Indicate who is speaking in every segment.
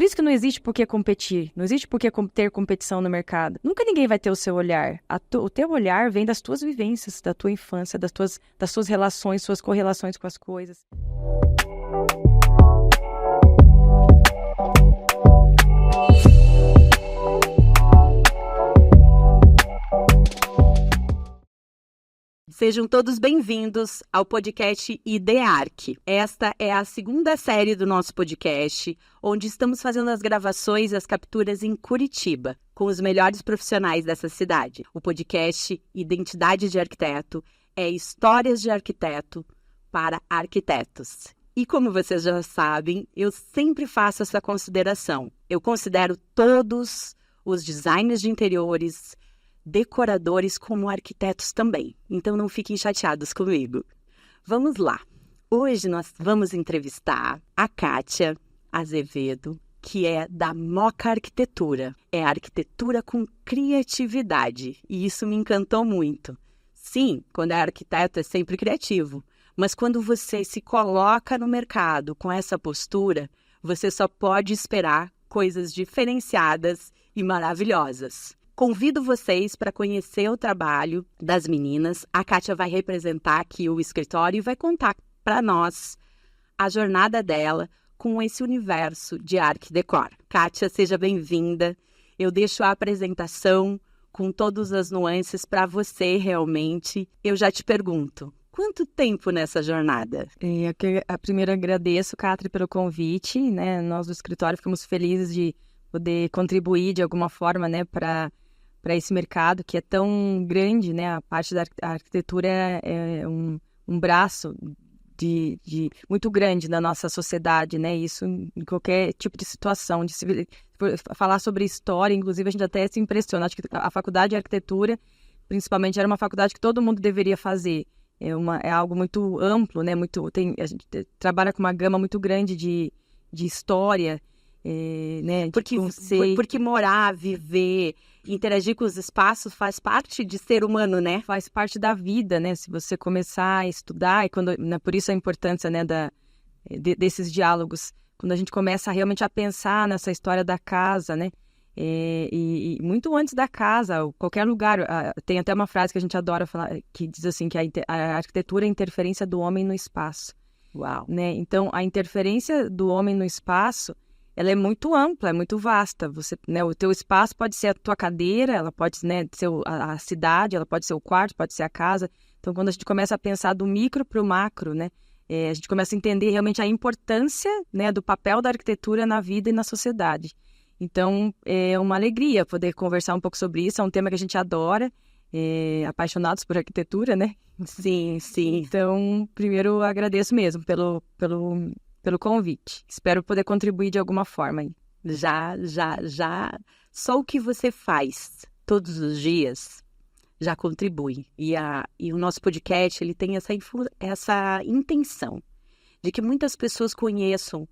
Speaker 1: Por isso que não existe por que competir, não existe por que ter competição no mercado. Nunca ninguém vai ter o seu olhar. O teu olhar vem das tuas vivências, da tua infância, das tuas relações, suas correlações com as coisas.
Speaker 2: Sejam todos bem-vindos ao podcast IDEARC. Esta é a segunda série do nosso podcast, onde estamos fazendo as gravações e as capturas em Curitiba, com os melhores profissionais dessa cidade. O podcast Identidade de Arquiteto é histórias de arquiteto para arquitetos. E como vocês já sabem, eu sempre faço essa consideração. Eu considero todos os designers de interiores, decoradores como arquitetos também. Então não fiquem chateados comigo. Vamos lá. Hoje nós vamos entrevistar a Kátia Azevedo, que é da Moca Arquitetura. É arquitetura com criatividade. E isso me encantou muito. Sim, quando é arquiteto é sempre criativo. Mas quando você se coloca no mercado com essa postura, você só pode esperar coisas diferenciadas e maravilhosas. Convido vocês para conhecer o trabalho das meninas. A Kátia vai representar aqui o escritório e vai contar para nós a jornada dela com esse universo de Arq Decor. Kátia, seja bem-vinda. Eu deixo a apresentação com todas as nuances para você realmente. Eu já te pergunto, quanto tempo nessa jornada?
Speaker 1: Primeiro agradeço, Kátia, pelo convite, né? Nós do escritório ficamos felizes de poder contribuir de alguma forma, né, para esse mercado que é tão grande, né? A parte da arquitetura é um braço de muito grande na nossa sociedade, né? Isso em qualquer tipo de situação. Falar sobre história, inclusive, a gente até se impressiona. Acho que a faculdade de arquitetura, principalmente, era uma faculdade que todo mundo deveria fazer. É algo muito amplo, né? A gente trabalha com uma gama muito grande de história, né?
Speaker 2: Porque morar, viver, interagir com os espaços faz parte de ser humano, né?
Speaker 1: Faz parte da vida, né? Se você começar a estudar, né, por isso a importância, né, desses diálogos, quando a gente começa realmente a pensar nessa história da casa, né? E muito antes da casa, qualquer lugar, tem até uma frase que a gente adora falar, que diz assim, que a arquitetura é a interferência do homem no espaço.
Speaker 2: Uau!
Speaker 1: Né? Então, a interferência do homem no espaço, ela é muito ampla, é muito vasta. Você, né, o teu espaço pode ser a tua cadeira, ela pode, né, ser a cidade, ela pode ser o quarto, pode ser a casa. Então, quando a gente começa a pensar do micro para o macro, né, a gente começa a entender realmente a importância, né, do papel da arquitetura na vida e na sociedade. Então, é uma alegria poder conversar um pouco sobre isso. É um tema que a gente adora, apaixonados por arquitetura, né?
Speaker 2: Sim, sim.
Speaker 1: Então, primeiro, agradeço mesmo pelo convite. Espero poder contribuir de alguma forma.
Speaker 2: Já. Só o que você faz todos os dias já contribui. E o nosso podcast, ele tem essa intenção de que muitas pessoas conheçam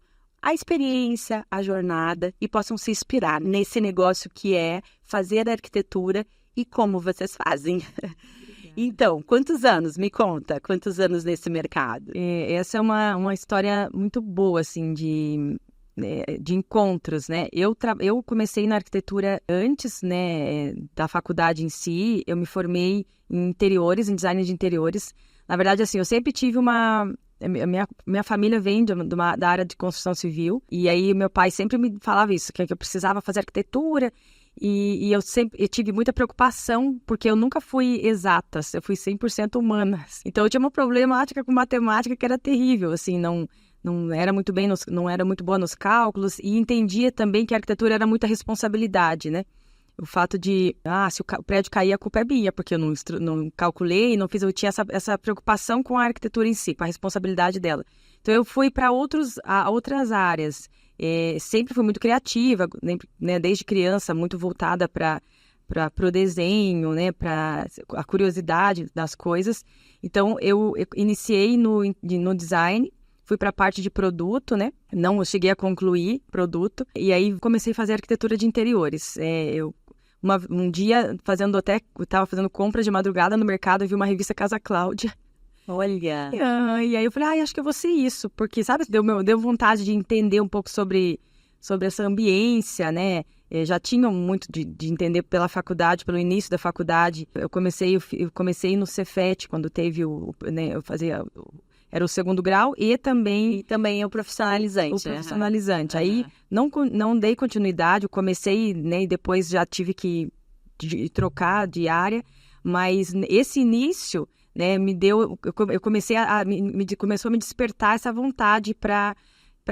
Speaker 2: a experiência, a jornada e possam se inspirar nesse negócio que é fazer arquitetura e como vocês fazem. Então, quantos anos? Me conta, quantos anos nesse mercado?
Speaker 1: Essa é uma história muito boa, assim, de encontros, né? Eu comecei na arquitetura antes, né, da faculdade em si. Eu me formei em interiores, em design de interiores. Na verdade, assim, eu sempre tive minha família vem da área de construção civil, e aí meu pai sempre me falava isso, que eu precisava fazer arquitetura, e eu tive muita preocupação, porque eu nunca fui exatas, eu fui 100% humanas. Então eu tinha uma problemática com matemática que era terrível, assim, não era muito não era muito boa nos cálculos, e entendia também que a arquitetura era muita responsabilidade, né? O fato de, se o prédio cair, a culpa é minha, porque eu não calculei, eu tinha essa preocupação com a arquitetura em si, com a responsabilidade dela. Então, eu fui para outras áreas. Sempre fui muito criativa, né, desde criança, muito voltada para o desenho, né, para a curiosidade das coisas. Então, eu iniciei no design, fui para a parte de produto, né? Eu cheguei a concluir produto. E aí, comecei a fazer arquitetura de interiores. Um dia, eu estava fazendo compra de madrugada no mercado e vi uma revista Casa Cláudia.
Speaker 2: Olha!
Speaker 1: E aí eu falei, acho que eu vou ser isso. Porque, sabe, deu vontade de entender um pouco sobre sobre essa ambiência, né? Já tinham muito de entender pela faculdade, pelo início da faculdade. Eu comecei no Cefet, quando teve né, eu fazia... Era o segundo grau e também
Speaker 2: o profissionalizante.
Speaker 1: O profissionalizante. Aí não dei continuidade, eu comecei, né, e depois já tive que trocar de área, mas esse início, né, eu comecei começou a me despertar essa vontade para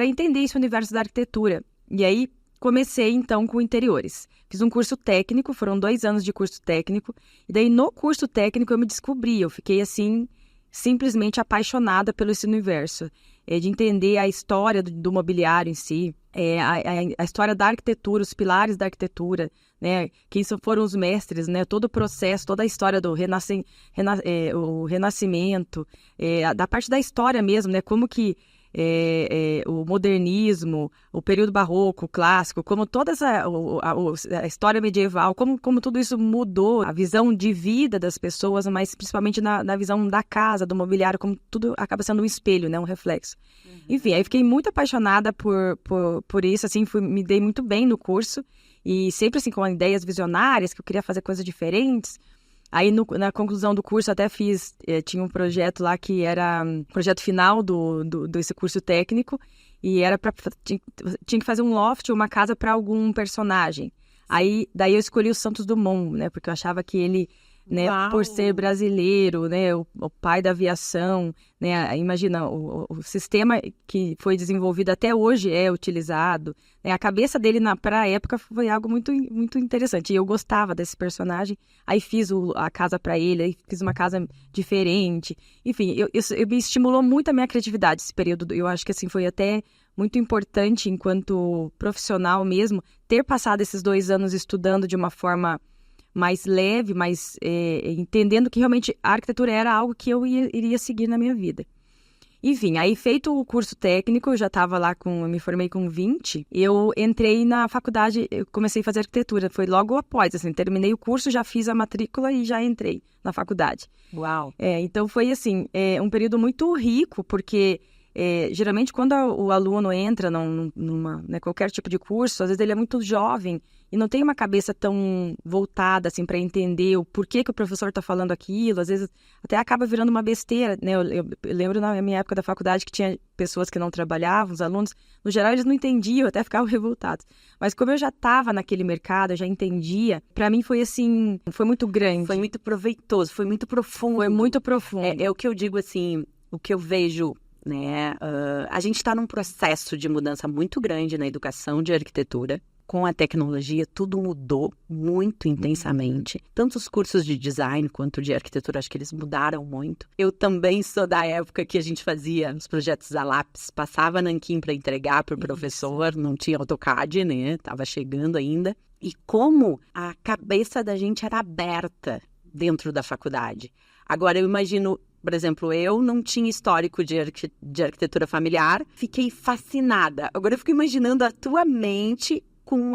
Speaker 1: entender esse universo da arquitetura. E aí comecei então com interiores. Fiz um curso técnico, foram 2 anos de curso técnico, e daí no curso técnico eu me descobri, eu fiquei assim simplesmente apaixonada pelo esse universo, de entender a história do mobiliário em si, a história da arquitetura, os pilares da arquitetura, né? Quem foram os mestres, né? Todo o processo, toda a história do o Renascimento, da parte da história mesmo, né? Como que o modernismo, o período barroco, o clássico, como toda a história medieval, como tudo isso mudou a visão de vida das pessoas, mas principalmente na visão da casa, do mobiliário, como tudo acaba sendo um espelho, né, um reflexo. Enfim, aí fiquei muito apaixonada por isso, assim, me dei muito bem no curso, e sempre assim com ideias visionárias, que eu queria fazer coisas diferentes. Aí, na conclusão do curso, até tinha um projeto lá que era projeto final desse curso técnico, e tinha que fazer um loft, uma casa para algum personagem. Daí eu escolhi o Santos Dumont, né, porque eu achava que ele, né, por ser brasileiro, né, o pai da aviação, né, imagina, o sistema que foi desenvolvido até hoje é utilizado, né, a cabeça dele para a época foi algo muito, muito interessante, e eu gostava desse personagem, aí fiz a casa para ele, aí fiz uma casa diferente, enfim, me estimulou muito a minha criatividade esse período, eu acho que assim, foi até muito importante enquanto profissional mesmo, ter passado esses 2 anos estudando de uma forma mais leve, mais entendendo que realmente a arquitetura era algo que eu iria seguir na minha vida. Enfim, aí feito o curso técnico, eu já estava lá eu me formei com 20, eu entrei na faculdade, eu comecei a fazer arquitetura, foi logo após, assim, terminei o curso, já fiz a matrícula e já entrei na faculdade.
Speaker 2: Uau!
Speaker 1: Então foi assim, um período muito rico, porque geralmente quando o aluno entra numa né, qualquer tipo de curso, às vezes ele é muito jovem e não tem uma cabeça tão voltada assim para entender o porquê que o professor está falando aquilo, às vezes até acaba virando uma besteira, né? Eu lembro na minha época da faculdade que tinha pessoas que não trabalhavam, os alunos, no geral eles não entendiam, até ficavam revoltados. Mas como eu já estava naquele mercado, eu já entendia, para mim foi assim, foi muito grande.
Speaker 2: Foi muito proveitoso, foi muito profundo.
Speaker 1: Foi muito profundo.
Speaker 2: É o que eu digo assim, o que eu vejo, né? A gente está num processo de mudança muito grande na educação de arquitetura. Com a tecnologia, tudo mudou muito intensamente. Tanto os cursos de design quanto de arquitetura, acho que eles mudaram muito. Eu também sou da época que a gente fazia os projetos a lápis, passava nanquim para entregar para o professor, não tinha AutoCAD, né? Estava chegando ainda. E como a cabeça da gente era aberta dentro da faculdade. Agora, eu imagino... Por exemplo, eu não tinha histórico de arquitetura familiar, fiquei fascinada. Agora eu fico imaginando a tua mente com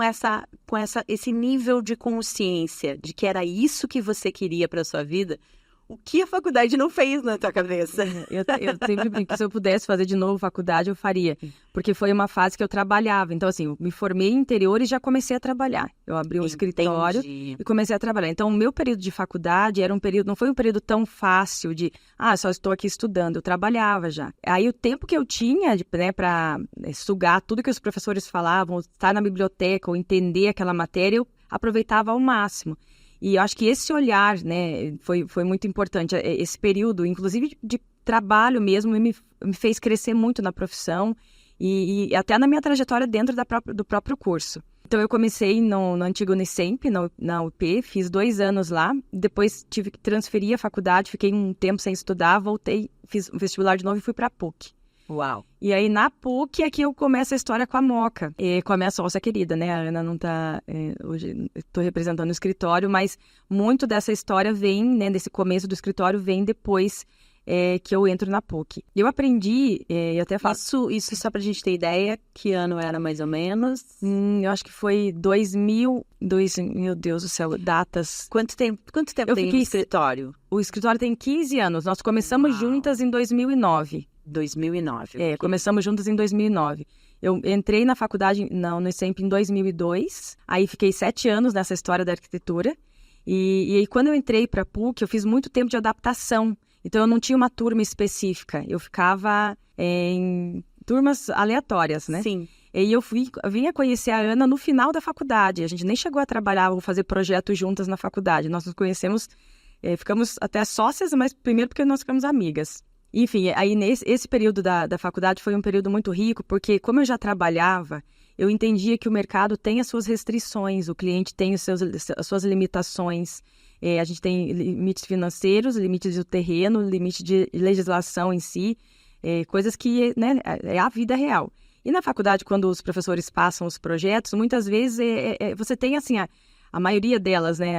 Speaker 2: esse nível de consciência de que era isso que você queria para a sua vida. O que a faculdade não fez na tua cabeça?
Speaker 1: Eu sempre brinco que se eu pudesse fazer de novo faculdade, eu faria. Porque foi uma fase que eu trabalhava. Então, assim, eu me formei em interior e já comecei a trabalhar. Eu abri um escritório e comecei a trabalhar. Então, o meu período de faculdade não foi um período tão fácil de, só estou aqui estudando. Eu trabalhava já. Aí, o tempo que eu tinha, né, para sugar tudo que os professores falavam, estar na biblioteca ou entender aquela matéria, eu aproveitava ao máximo. E eu acho que esse olhar, né, foi muito importante. Esse período, inclusive de trabalho mesmo, me fez crescer muito na profissão e até na minha trajetória dentro do próprio curso. Então, eu comecei no antigo Unicamp, na UP, fiz 2 anos lá, depois tive que transferir a faculdade, fiquei um tempo sem estudar, voltei, fiz o vestibular de novo e fui para a PUC.
Speaker 2: Uau!
Speaker 1: E aí, na PUC, aqui eu começo a história com a Moca, com a minha sócia querida, né? A Ana não tá... hoje estou representando o escritório, mas muito dessa história vem, né? Desse começo do escritório, vem depois que eu entro na PUC. Eu aprendi, eu até faço...
Speaker 2: Isso só pra gente ter ideia, que ano era mais ou menos?
Speaker 1: Eu acho que foi 2000... Meu Deus do céu, datas...
Speaker 2: Quanto tempo tem o escritório?
Speaker 1: O escritório tem 15 anos, nós começamos juntas em 2009.
Speaker 2: 2009.
Speaker 1: Começamos juntas em 2009. Eu entrei na faculdade, na Unicamp em 2002, aí fiquei 7 anos nessa história da arquitetura. E aí, quando eu entrei para a PUC, eu fiz muito tempo de adaptação. Então, eu não tinha uma turma específica. Eu ficava em turmas aleatórias, né?
Speaker 2: Sim.
Speaker 1: E eu vinha conhecer a Ana no final da faculdade. A gente nem chegou a trabalhar ou fazer projetos juntas na faculdade. Nós nos conhecemos, ficamos até sócias, mas primeiro porque nós ficamos amigas. Enfim, aí esse período da faculdade foi um período muito rico, porque como eu já trabalhava, eu entendia que o mercado tem as suas restrições, o cliente tem as suas limitações. A gente tem limites financeiros, limites do terreno, limite de legislação em si, coisas que, né, é a vida real. E na faculdade, quando os professores passam os projetos, muitas vezes você tem, assim, a maioria delas, né,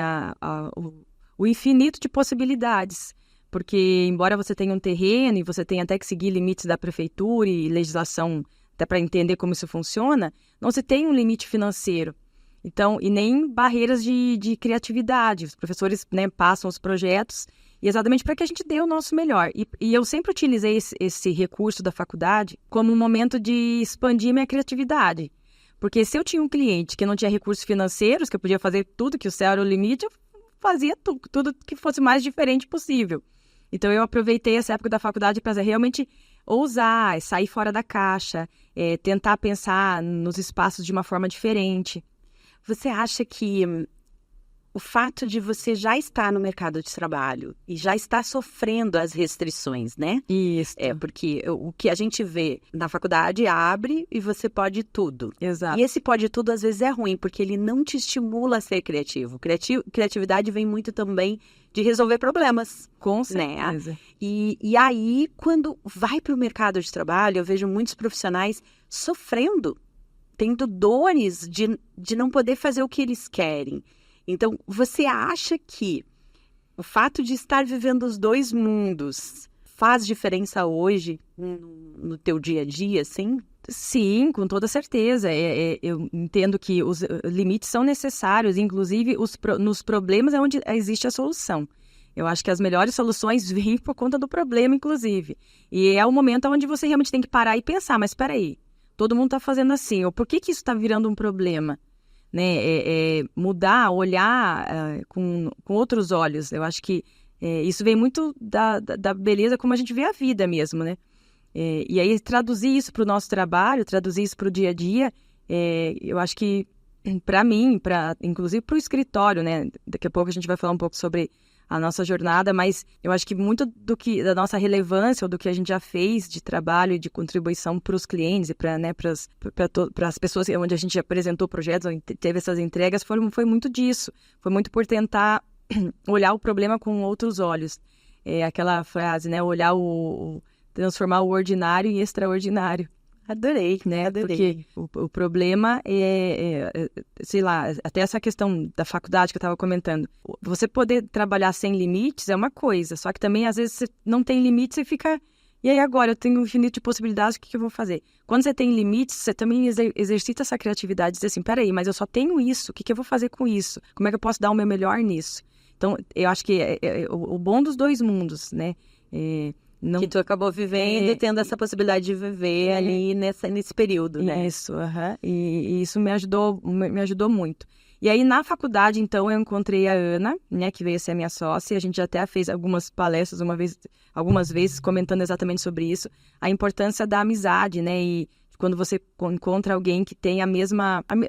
Speaker 1: o infinito de possibilidades. Porque, embora você tenha um terreno e você tenha até que seguir limites da prefeitura e legislação, até para entender como isso funciona, não se tem um limite financeiro. Então, e nem barreiras de criatividade. Os professores, né, passam os projetos e exatamente para que a gente dê o nosso melhor. E eu sempre utilizei esse recurso da faculdade como um momento de expandir minha criatividade. Porque se eu tinha um cliente que não tinha recursos financeiros, que eu podia fazer tudo, que o céu era o limite, eu fazia tudo que fosse mais diferente possível. Então, eu aproveitei essa época da faculdade para realmente ousar, sair fora da caixa, tentar pensar nos espaços de uma forma diferente.
Speaker 2: Você acha que o fato de você já estar no mercado de trabalho e já estar sofrendo as restrições, né?
Speaker 1: Isso.
Speaker 2: Porque o que a gente vê na faculdade abre e você pode tudo.
Speaker 1: Exato.
Speaker 2: E esse pode tudo às vezes é ruim, porque ele não te estimula a ser criativo. Criatividade vem muito também de resolver problemas.
Speaker 1: Com certeza.
Speaker 2: Né? E aí, quando vai para o mercado de trabalho, eu vejo muitos profissionais sofrendo, tendo dores de não poder fazer o que eles querem. Então, você acha que o fato de estar vivendo os dois mundos faz diferença hoje no teu dia a dia, assim?
Speaker 1: Sim, com toda certeza. Eu entendo que os limites são necessários, inclusive nos problemas é onde existe a solução. Eu acho que as melhores soluções vêm por conta do problema, inclusive. E é o momento onde você realmente tem que parar e pensar, mas espera aí, todo mundo está fazendo assim, ou por que isso está virando um problema? Né? Mudar, olhar com outros olhos. Eu acho que isso vem muito da beleza como a gente vê a vida mesmo, né? E aí traduzir isso para o nosso trabalho, traduzir isso para o dia a dia, eu acho que para mim, inclusive para o escritório, né? Daqui a pouco a gente vai falar um pouco sobre a nossa jornada, mas eu acho que muito da nossa relevância ou do que a gente já fez de trabalho e de contribuição para os clientes e para, né, para as pessoas onde a gente apresentou projetos, teve essas entregas, foi muito disso. Foi muito por tentar olhar o problema com outros olhos. Aquela frase, né? Transformar o ordinário em extraordinário.
Speaker 2: Adorei,
Speaker 1: né?
Speaker 2: Adorei.
Speaker 1: Porque o problema sei lá, até essa questão da faculdade que eu estava comentando. Você poder trabalhar sem limites é uma coisa, só que também às vezes você não tem limites e fica... E aí agora eu tenho um infinito de possibilidades, o que eu vou fazer? Quando você tem limites, você também exercita essa criatividade, dizer assim, peraí, mas eu só tenho isso, o que eu vou fazer com isso? Como é que eu posso dar o meu melhor nisso? Então, eu acho que o bom dos dois mundos, né?
Speaker 2: Que tu acabou vivendo e tendo essa possibilidade de viver ali nesse período, né?
Speaker 1: Isso, e isso me ajudou muito. E aí, na faculdade, então, eu encontrei a Ana, né, que veio ser a minha sócia, a gente até fez algumas palestras algumas vezes comentando exatamente sobre isso, a importância da amizade, né, e quando você encontra alguém que tem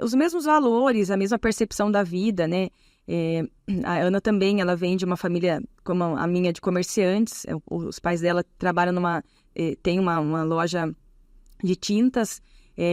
Speaker 1: os mesmos valores, a mesma percepção da vida, né. A Ana também, ela vem de uma família como a minha, de comerciantes. Os pais dela trabalham tem uma loja de tintas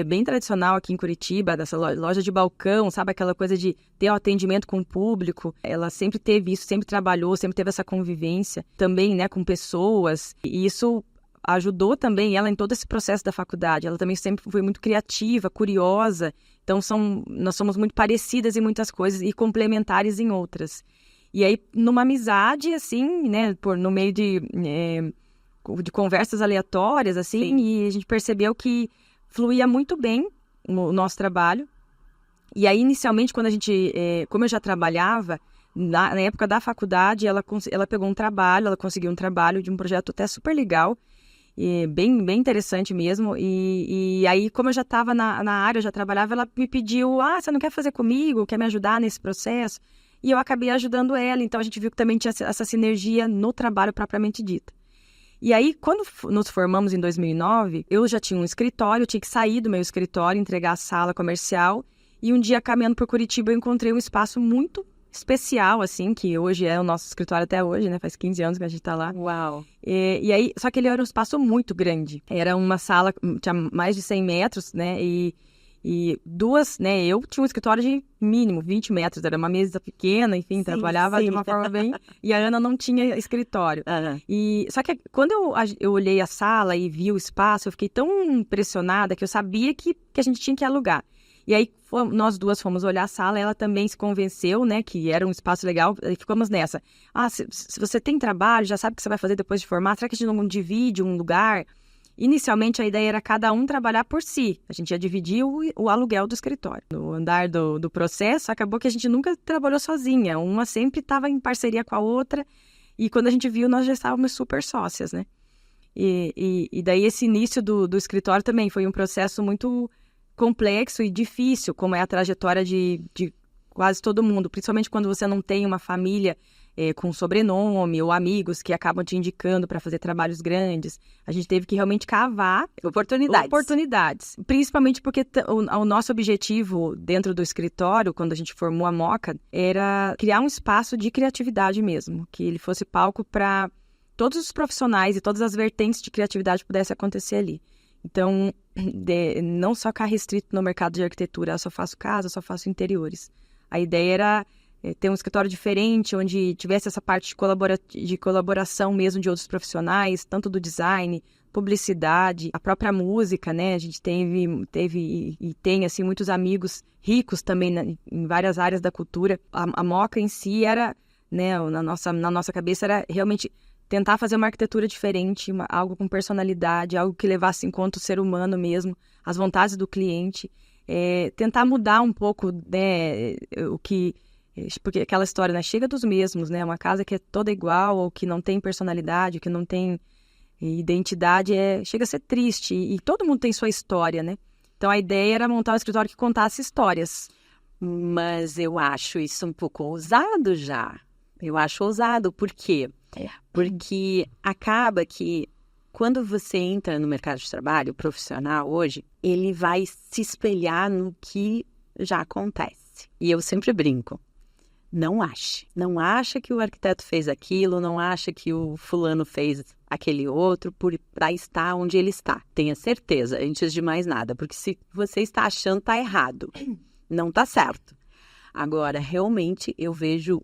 Speaker 1: bem tradicional aqui em Curitiba, dessa loja de balcão, sabe, aquela coisa de ter o atendimento com o público. Ela sempre teve isso, sempre trabalhou, sempre teve essa convivência também, né, com pessoas, e isso ajudou também ela em todo esse processo da faculdade. Ela também sempre foi muito criativa, curiosa. Então, nós somos muito parecidas em muitas coisas e complementares em outras. E aí, numa amizade, assim, né, no meio de conversas aleatórias, assim,
Speaker 2: Sim.
Speaker 1: E a gente percebeu que fluía muito bem o nosso trabalho. E aí, inicialmente, quando como eu já trabalhava, na época da faculdade, ela pegou ela conseguiu um trabalho de um projeto até super legal. E bem, bem interessante mesmo. E aí, como eu já estava na área, eu já trabalhava, ela me pediu, você não quer fazer comigo? Quer me ajudar nesse processo? E eu acabei ajudando ela. Então, a gente viu que também tinha essa sinergia no trabalho propriamente dito. E aí, quando nos formamos em 2009, eu já tinha um escritório, eu tinha que sair do meu escritório, entregar a sala comercial. E um dia, caminhando por Curitiba, eu encontrei um espaço muito especial, assim, que hoje é o nosso escritório até hoje, né? Faz 15 anos que a gente tá lá.
Speaker 2: Uau!
Speaker 1: E aí, só que ele era um espaço muito grande. Era uma sala, tinha mais de 100 metros, né? E duas, né? Eu tinha um escritório de mínimo 20 metros, era uma mesa pequena, enfim, trabalhava de uma forma bem... E a Ana não tinha escritório. E, só que quando eu olhei a sala e vi o espaço, eu fiquei tão impressionada que eu sabia que a gente tinha que alugar. E aí, nós duas fomos olhar a sala, ela também se convenceu, né, que era um espaço legal, e ficamos nessa. Se você tem trabalho, já sabe o que você vai fazer depois de formar, será que a gente não divide um lugar? Inicialmente, a ideia era cada um trabalhar por si. A gente ia dividir o aluguel do escritório. No andar do processo, acabou que a gente nunca trabalhou sozinha. Uma sempre estava em parceria com a outra, e quando a gente viu, nós já estávamos super sócias, né? E daí, esse início do escritório também foi um processo muito complexo e difícil, como é a trajetória de quase todo mundo, principalmente quando você não tem uma família com sobrenome ou amigos que acabam te indicando para fazer trabalhos grandes. A gente teve que realmente cavar oportunidades. Principalmente porque o nosso objetivo dentro do escritório, quando a gente formou a Moca, era criar um espaço de criatividade mesmo, que ele fosse palco para todos os profissionais e todas as vertentes de criatividade pudessem acontecer ali. Então, não só ficar restrito no mercado de arquitetura, eu só faço casa, eu só faço interiores. A ideia era ter um escritório diferente, onde tivesse essa parte de colaboração mesmo de outros profissionais, tanto do design, publicidade, a própria música, né? A gente teve e tem, assim, muitos amigos ricos também em várias áreas da cultura. A Moca em si era, né, na nossa cabeça era realmente tentar fazer uma arquitetura diferente, algo com personalidade, algo que levasse em conta o ser humano mesmo, as vontades do cliente, tentar mudar um pouco, né, porque aquela história, né, chega dos mesmos, né, uma casa que é toda igual, ou que não tem personalidade, que não tem identidade, chega a ser triste, e todo mundo tem sua história, né? Então a ideia era montar um escritório que contasse histórias.
Speaker 2: Mas eu acho isso um pouco ousado já. Eu acho ousado, por quê? Porque acaba que quando você entra no mercado de trabalho profissional hoje, ele vai se espelhar no que já acontece. E eu sempre brinco, não acha que o arquiteto fez aquilo, não acha que o fulano fez aquele outro para estar onde ele está. Tenha certeza, antes de mais nada, porque se você está achando, está errado, não está certo. Agora, realmente, eu vejo...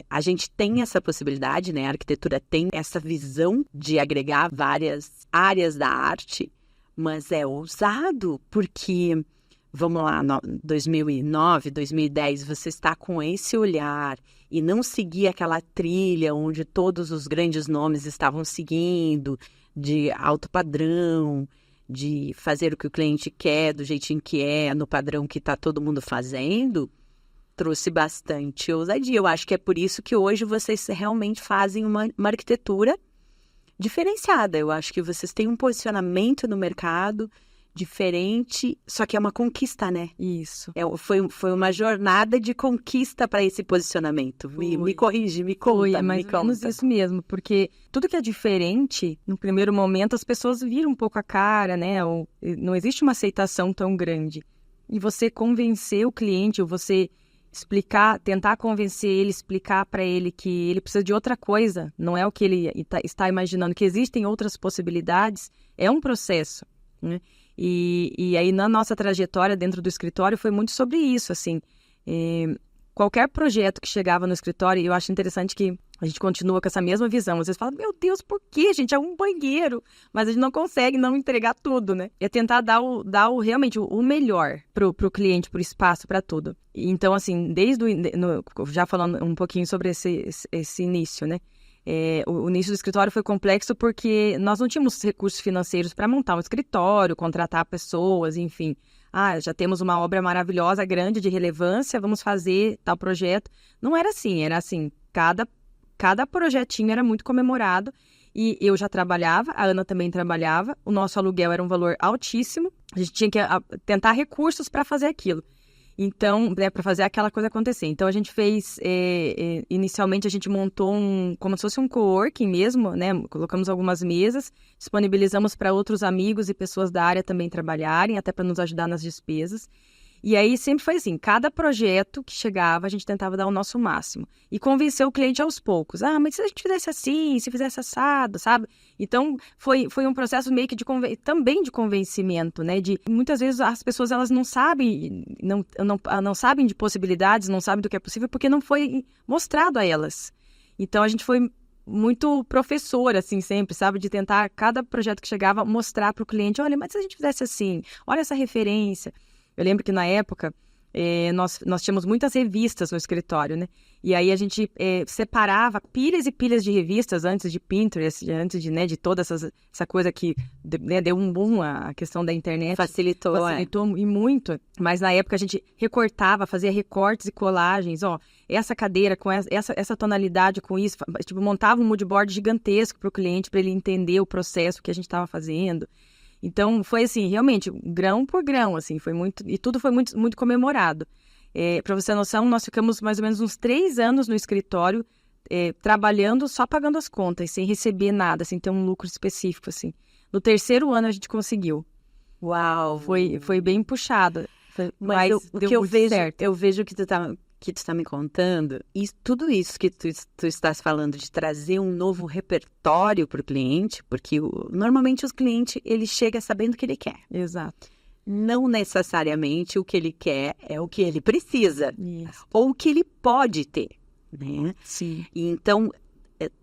Speaker 2: a gente tem essa possibilidade, né? A arquitetura tem essa visão de agregar várias áreas da arte, mas é ousado, porque, vamos lá, 2009, 2010, você está com esse olhar e não seguir aquela trilha onde todos os grandes nomes estavam seguindo, de alto padrão, de fazer o que o cliente quer, do jeitinho que no padrão que está todo mundo fazendo, trouxe bastante ousadia. Eu acho que é por isso que hoje vocês realmente fazem uma arquitetura diferenciada. Eu acho que vocês têm um posicionamento no mercado diferente, só que é uma conquista, né?
Speaker 1: Isso.
Speaker 2: Foi uma jornada de conquista para esse posicionamento. Me corrige, me conta.
Speaker 1: É mais ou menos isso mesmo, porque tudo que é diferente, no primeiro momento, as pessoas viram um pouco a cara, né? Ou, não existe uma aceitação tão grande. E você convencer o cliente, ou você tentar convencer ele, explicar para ele que ele precisa de outra coisa, não é o que ele está imaginando, que existem outras possibilidades, é um processo, né? E aí, na nossa trajetória dentro do escritório, foi muito sobre isso, assim. Qualquer projeto que chegava no escritório, eu acho interessante que a gente continua com essa mesma visão. Às vezes fala, meu Deus, por quê, gente? É um banheiro. Mas a gente não consegue não entregar tudo, né? É tentar dar realmente o melhor pro cliente, pro espaço, para tudo. Então, assim, já falando um pouquinho sobre esse início, né? O início do escritório foi complexo porque nós não tínhamos recursos financeiros para montar um escritório, contratar pessoas, enfim. Já temos uma obra maravilhosa, grande, de relevância, vamos fazer tal projeto. Não era assim, cada projetinho era muito comemorado E eu já trabalhava, a Ana também trabalhava, o nosso aluguel era um valor altíssimo, a gente tinha que tentar recursos para fazer aquilo. Então, né, para fazer aquela coisa acontecer. Então, a gente fez, inicialmente, a gente montou como se fosse um coworking mesmo, né? Colocamos algumas mesas, disponibilizamos para outros amigos e pessoas da área também trabalharem, até para nos ajudar nas despesas. E aí, sempre foi assim, cada projeto que chegava, a gente tentava dar o nosso máximo. E convencer o cliente aos poucos. Ah, mas se a gente fizesse assim, se fizesse assado, sabe? Então, foi um processo meio que também de convencimento, né? Muitas vezes as pessoas, elas não sabem, não sabem de possibilidades, não sabem do que é possível, porque não foi mostrado a elas. Então, a gente foi muito professora, assim, sempre, sabe? De tentar, cada projeto que chegava, mostrar para o cliente, olha, mas se a gente fizesse assim, olha essa referência. Eu lembro que na época, nós tínhamos muitas revistas no escritório, né? E aí a gente separava pilhas e pilhas de revistas antes de Pinterest, antes de toda essa coisa que deu um boom, a questão da internet.
Speaker 2: Facilitou
Speaker 1: e muito. Mas na época a gente recortava, fazia recortes e colagens, ó, essa cadeira com essa tonalidade com isso, tipo, montava um mood board gigantesco para o cliente, para ele entender o processo que a gente estava fazendo. Então, foi assim, realmente, grão por grão, assim, foi muito, e tudo foi muito, muito comemorado. Para você ter noção, nós ficamos mais ou menos uns 3 anos no escritório, trabalhando, só pagando as contas, sem receber nada, sem ter um lucro específico, assim. No 3º ano a gente conseguiu.
Speaker 2: Uau!
Speaker 1: Foi bem puxado,
Speaker 2: mas
Speaker 1: o que eu vejo certo.
Speaker 2: Eu vejo que tu tá me contando, e tudo isso que tu estás falando de trazer um novo repertório para o cliente, porque normalmente os clientes, ele chega sabendo o que ele quer.
Speaker 1: Exato.
Speaker 2: Não necessariamente o que ele quer é o que ele precisa,
Speaker 1: Isso.
Speaker 2: ou o que ele pode ter, né?
Speaker 1: Sim.
Speaker 2: E então,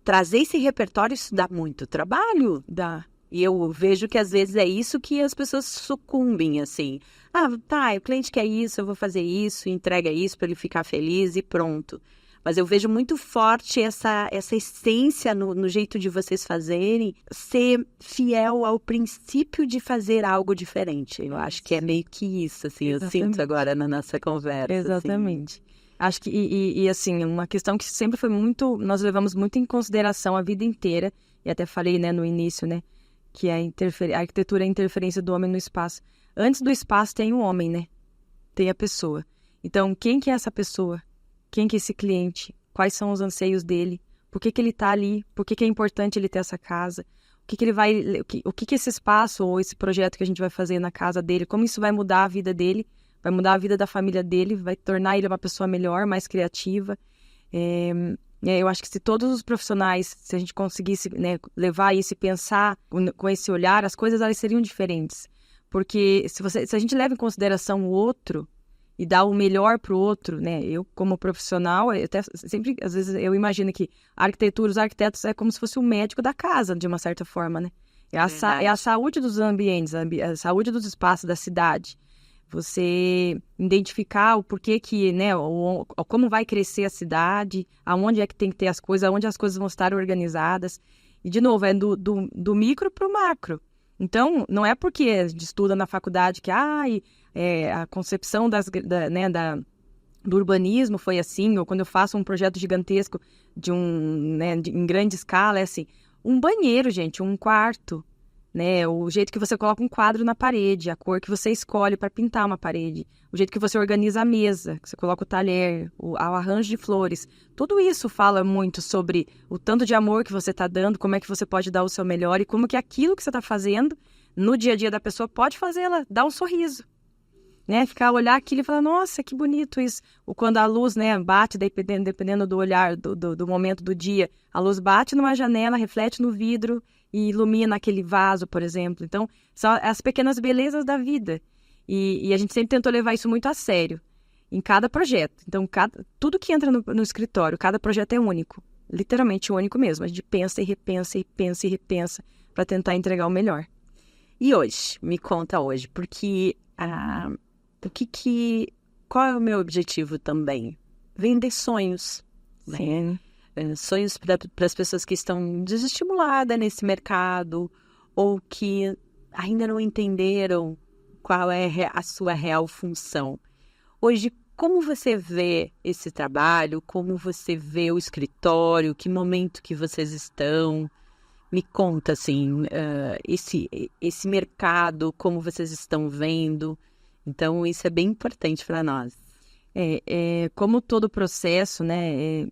Speaker 2: trazer esse repertório, isso dá muito trabalho.
Speaker 1: Dá.
Speaker 2: E eu vejo que às vezes é isso que as pessoas sucumbem, assim. Ah, tá, o cliente quer isso, eu vou fazer isso, entrega isso para ele ficar feliz e pronto. Mas eu vejo muito forte essa essência no jeito de vocês fazerem, ser fiel ao princípio de fazer algo diferente. Eu acho que é meio que isso, assim,
Speaker 1: Exatamente.
Speaker 2: Eu sinto agora na nossa conversa.
Speaker 1: Exatamente. Assim. Acho que, assim, uma questão que sempre foi muito, nós levamos muito em consideração a vida inteira, e até falei, né, no início, né, que a arquitetura é a interferência do homem no espaço. Antes do espaço tem o homem, né? Tem a pessoa. Então, quem que é essa pessoa? Quem que é esse cliente? Quais são os anseios dele? Por que ele está ali? Por que é importante ele ter essa casa? O que esse espaço ou esse projeto que a gente vai fazer na casa dele, como isso vai mudar a vida dele? Vai mudar a vida da família dele? Vai tornar ele uma pessoa melhor, mais criativa? Eu acho que se todos os profissionais, se a gente conseguisse, né, levar isso e pensar com esse olhar, as coisas elas seriam diferentes. Porque se a gente leva em consideração o outro e dá o melhor para o outro, né? Eu, como profissional, até sempre, às vezes, eu imagino que a arquitetura, os arquitetos é como se fosse o médico da casa, de uma certa forma, né? É a saúde dos ambientes, a saúde dos espaços, da cidade. Você identificar o porquê que, né, como vai crescer a cidade, aonde é que tem que ter as coisas, aonde as coisas vão estar organizadas. E, de novo, é do micro para o macro. Então, não é porque a gente estuda na faculdade que a concepção do urbanismo foi assim, ou quando eu faço um projeto gigantesco em grande escala, é assim, um banheiro, gente, um quarto, né? O jeito que você coloca um quadro na parede, a cor que você escolhe para pintar uma parede, o jeito que você organiza a mesa, que você coloca o talher, o arranjo de flores. Tudo isso fala muito sobre o tanto de amor que você está dando, como é que você pode dar o seu melhor e como que aquilo que você está fazendo no dia a dia da pessoa pode fazer ela dar um sorriso. Né? Olhar aquilo e falar, nossa, que bonito isso. Ou quando a luz, né, bate, dependendo do olhar, do momento do dia, a luz bate numa janela, reflete no vidro e ilumina aquele vaso, por exemplo. Então, são as pequenas belezas da vida. E a gente sempre tentou levar isso muito a sério, em cada projeto. Então, tudo que entra no escritório, cada projeto é único. Literalmente único mesmo. A gente pensa e repensa e pensa e repensa para tentar entregar o melhor.
Speaker 2: E hoje? Me conta hoje, porque... qual é o meu objetivo também? Vender sonhos.
Speaker 1: Sim.
Speaker 2: Né? Sonhos para as pessoas que estão desestimuladas nesse mercado ou que ainda não entenderam qual é a sua real função. Hoje, como você vê esse trabalho? Como você vê o escritório? Que momento que vocês estão? Me conta, assim, esse mercado, como vocês estão vendo. Então, isso é bem importante para nós.
Speaker 1: Como todo processo, né,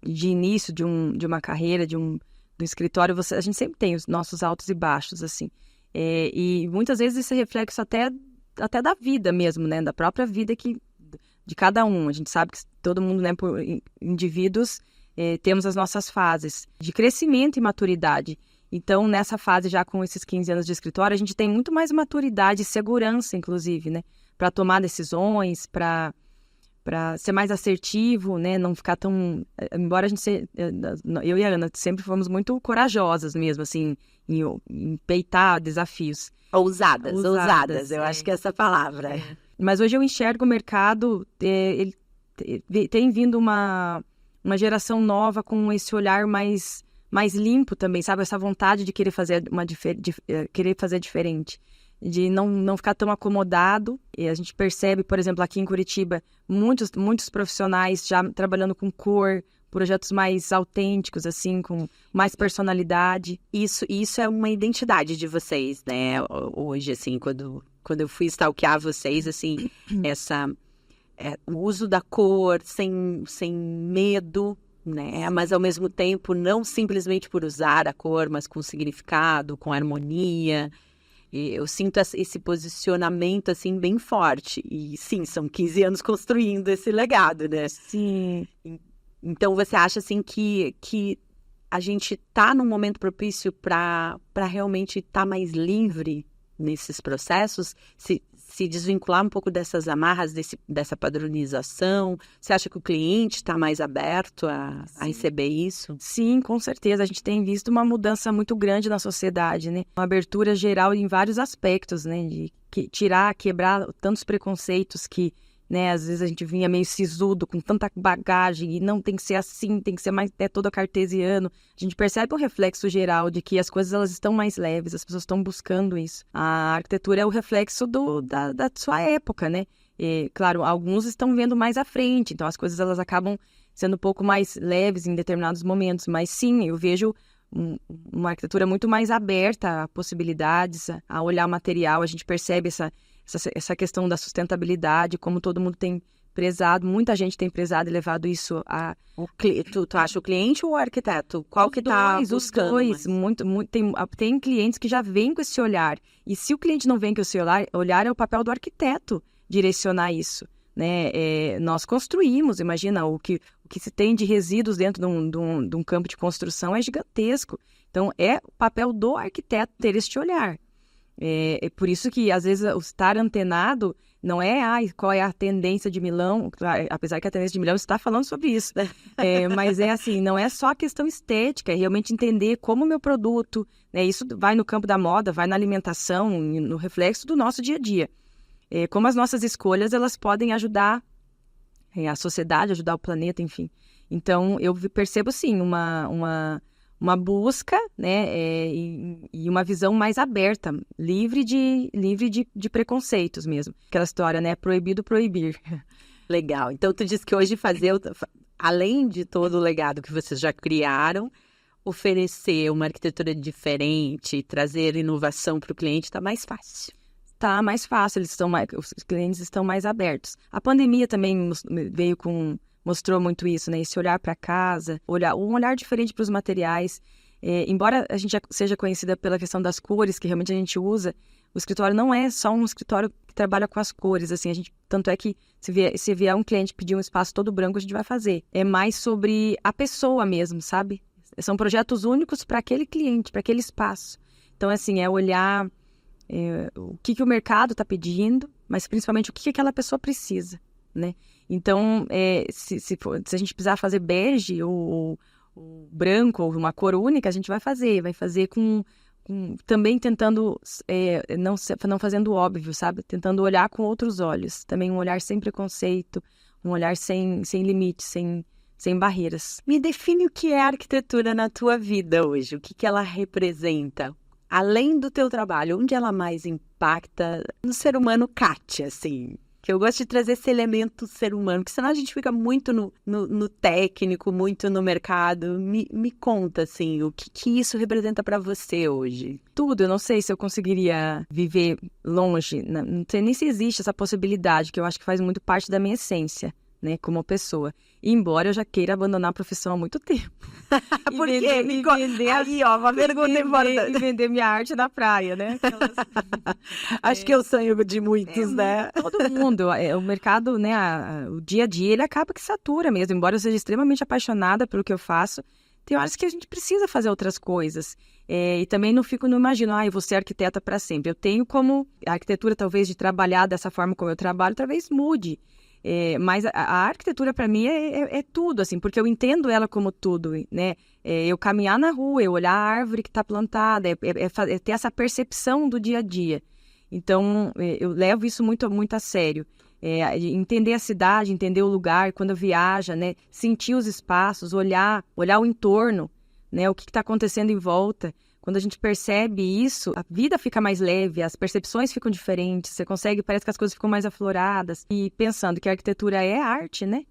Speaker 1: de início de uma carreira, do escritório, a gente sempre tem os nossos altos e baixos, assim. E muitas vezes esse reflexo até da vida mesmo, né, da própria vida de cada um. A gente sabe que todo mundo, né, por indivíduos, temos as nossas fases de crescimento e maturidade. Então, nessa fase, já com esses 15 anos de escritório, a gente tem muito mais maturidade e segurança, inclusive, né, para tomar decisões, para ser mais assertivo, né? Não ficar tão... Embora eu e a Ana sempre fomos muito corajosas mesmo, assim, em peitar desafios.
Speaker 2: Ousadas, eu acho que é essa palavra.
Speaker 1: Mas hoje eu enxergo o mercado, ele tem vindo uma geração nova com esse olhar mais limpo também, sabe? Essa vontade de querer fazer querer fazer diferente. De não ficar tão acomodado. E a gente percebe, por exemplo, aqui em Curitiba, muitos profissionais já trabalhando com cor, projetos mais autênticos, assim, com mais personalidade.
Speaker 2: Isso é uma identidade de vocês, né? Hoje, assim, quando eu fui stalkear vocês, assim, o uso da cor sem medo, né? Mas, ao mesmo tempo, não simplesmente por usar a cor, mas com significado, com harmonia. Eu sinto esse posicionamento, assim, bem forte. E, sim, são 15 anos construindo esse legado, né?
Speaker 1: Sim.
Speaker 2: Então, você acha, assim, que a gente está num momento propício para realmente estar mais livre nesses processos? Se desvincular um pouco dessas amarras, dessa padronização? Você acha que o cliente está mais aberto a receber isso?
Speaker 1: Sim, com certeza. A gente tem visto uma mudança muito grande na sociedade, né? Uma abertura geral em vários aspectos, né? De quebrar tantos preconceitos que, né, às vezes a gente vinha meio sisudo, com tanta bagagem, e não tem que ser assim, tem que ser mais todo cartesiano. A gente percebe um reflexo geral de que as coisas elas estão mais leves, as pessoas estão buscando isso. A arquitetura é o reflexo da sua época, né? E, claro, alguns estão vendo mais à frente, então as coisas elas acabam sendo um pouco mais leves em determinados momentos, mas sim, eu vejo uma arquitetura muito mais aberta a possibilidades, a olhar o material. A gente percebe essa questão da sustentabilidade, como todo mundo tem prezado, muita gente tem prezado e levado isso a...
Speaker 2: Tu acha o cliente ou o arquiteto? Qual que está buscando?
Speaker 1: Os dois, tem clientes que já vêm com esse olhar. E se o cliente não vem com esse olhar é o papel do arquiteto direcionar isso, né? Nós construímos, imagina, o que se tem de resíduos dentro de um campo de construção é gigantesco. Então, é o papel do arquiteto ter este olhar. É por isso que, às vezes, o estar antenado não é qual é a tendência de Milão, apesar que a tendência de Milão está falando sobre isso, né? Mas é assim, não é só a questão estética, é realmente entender como o meu produto, né? Isso vai no campo da moda, vai na alimentação, no reflexo do nosso dia a dia. Como as nossas escolhas, elas podem ajudar a sociedade, ajudar o planeta, enfim. Então, eu percebo, sim, uma busca, né, e uma visão mais aberta, livre de preconceitos mesmo. Aquela história, né, proibido proibir.
Speaker 2: Legal. Então, tu disse que hoje além de todo o legado que vocês já criaram, oferecer uma arquitetura diferente, trazer inovação para o cliente está mais fácil.
Speaker 1: Está mais fácil, os clientes estão mais abertos. A pandemia também mostrou muito isso, né? Esse olhar para casa, um olhar diferente para os materiais. Embora a gente já seja conhecida pela questão das cores, que realmente a gente usa, o escritório não é só um escritório que trabalha com as cores, assim, tanto é que se vier um cliente pedir um espaço todo branco, a gente vai fazer. É mais sobre a pessoa mesmo, sabe? São projetos únicos para aquele cliente, para aquele espaço. Então, assim, é olhar o que o mercado está pedindo, mas principalmente o que aquela pessoa precisa, né? Então, se a gente precisar fazer bege ou branco ou uma cor única, a gente vai fazer com também tentando, não fazendo óbvio, sabe? Tentando olhar com outros olhos, também um olhar sem preconceito, um olhar sem limites, sem barreiras.
Speaker 2: Me define o que é arquitetura na tua vida hoje, o que ela representa? Além do teu trabalho, onde ela mais impacta no ser humano, Kátia, assim? Que eu gosto de trazer esse elemento ser humano, porque senão a gente fica muito no técnico, muito no mercado. Me conta, assim, o que isso representa para você hoje?
Speaker 1: Tudo, eu não sei se eu conseguiria viver longe, não sei nem se existe essa possibilidade, que eu acho que faz muito parte da minha essência, né, como pessoa. Embora eu já queira abandonar a profissão há muito tempo.
Speaker 2: Por quê? Aí, ó, uma pergunta importante.
Speaker 1: E vender minha arte na praia, né?
Speaker 2: Acho que é o sonho de muitos, né?
Speaker 1: Todo mundo. O mercado, né, o dia a dia, ele acaba que satura mesmo. Embora eu seja extremamente apaixonada pelo que eu faço, tem horas que a gente precisa fazer outras coisas. E também não imagino, eu vou ser arquiteta para sempre. Eu tenho como a arquitetura, talvez, de trabalhar dessa forma como eu trabalho, talvez mude. Mas a arquitetura, para mim, é tudo, assim, porque eu entendo ela como tudo, né? Eu caminhar na rua, eu olhar a árvore que está plantada, é ter essa percepção do dia a dia. Então, eu levo isso muito, muito a sério. Entender a cidade, entender o lugar, quando viaja, né? Sentir os espaços, olhar o entorno, né? O que está acontecendo em volta. Quando a gente percebe isso, a vida fica mais leve, as percepções ficam diferentes, parece que as coisas ficam mais afloradas. E pensando que a arquitetura é arte, né?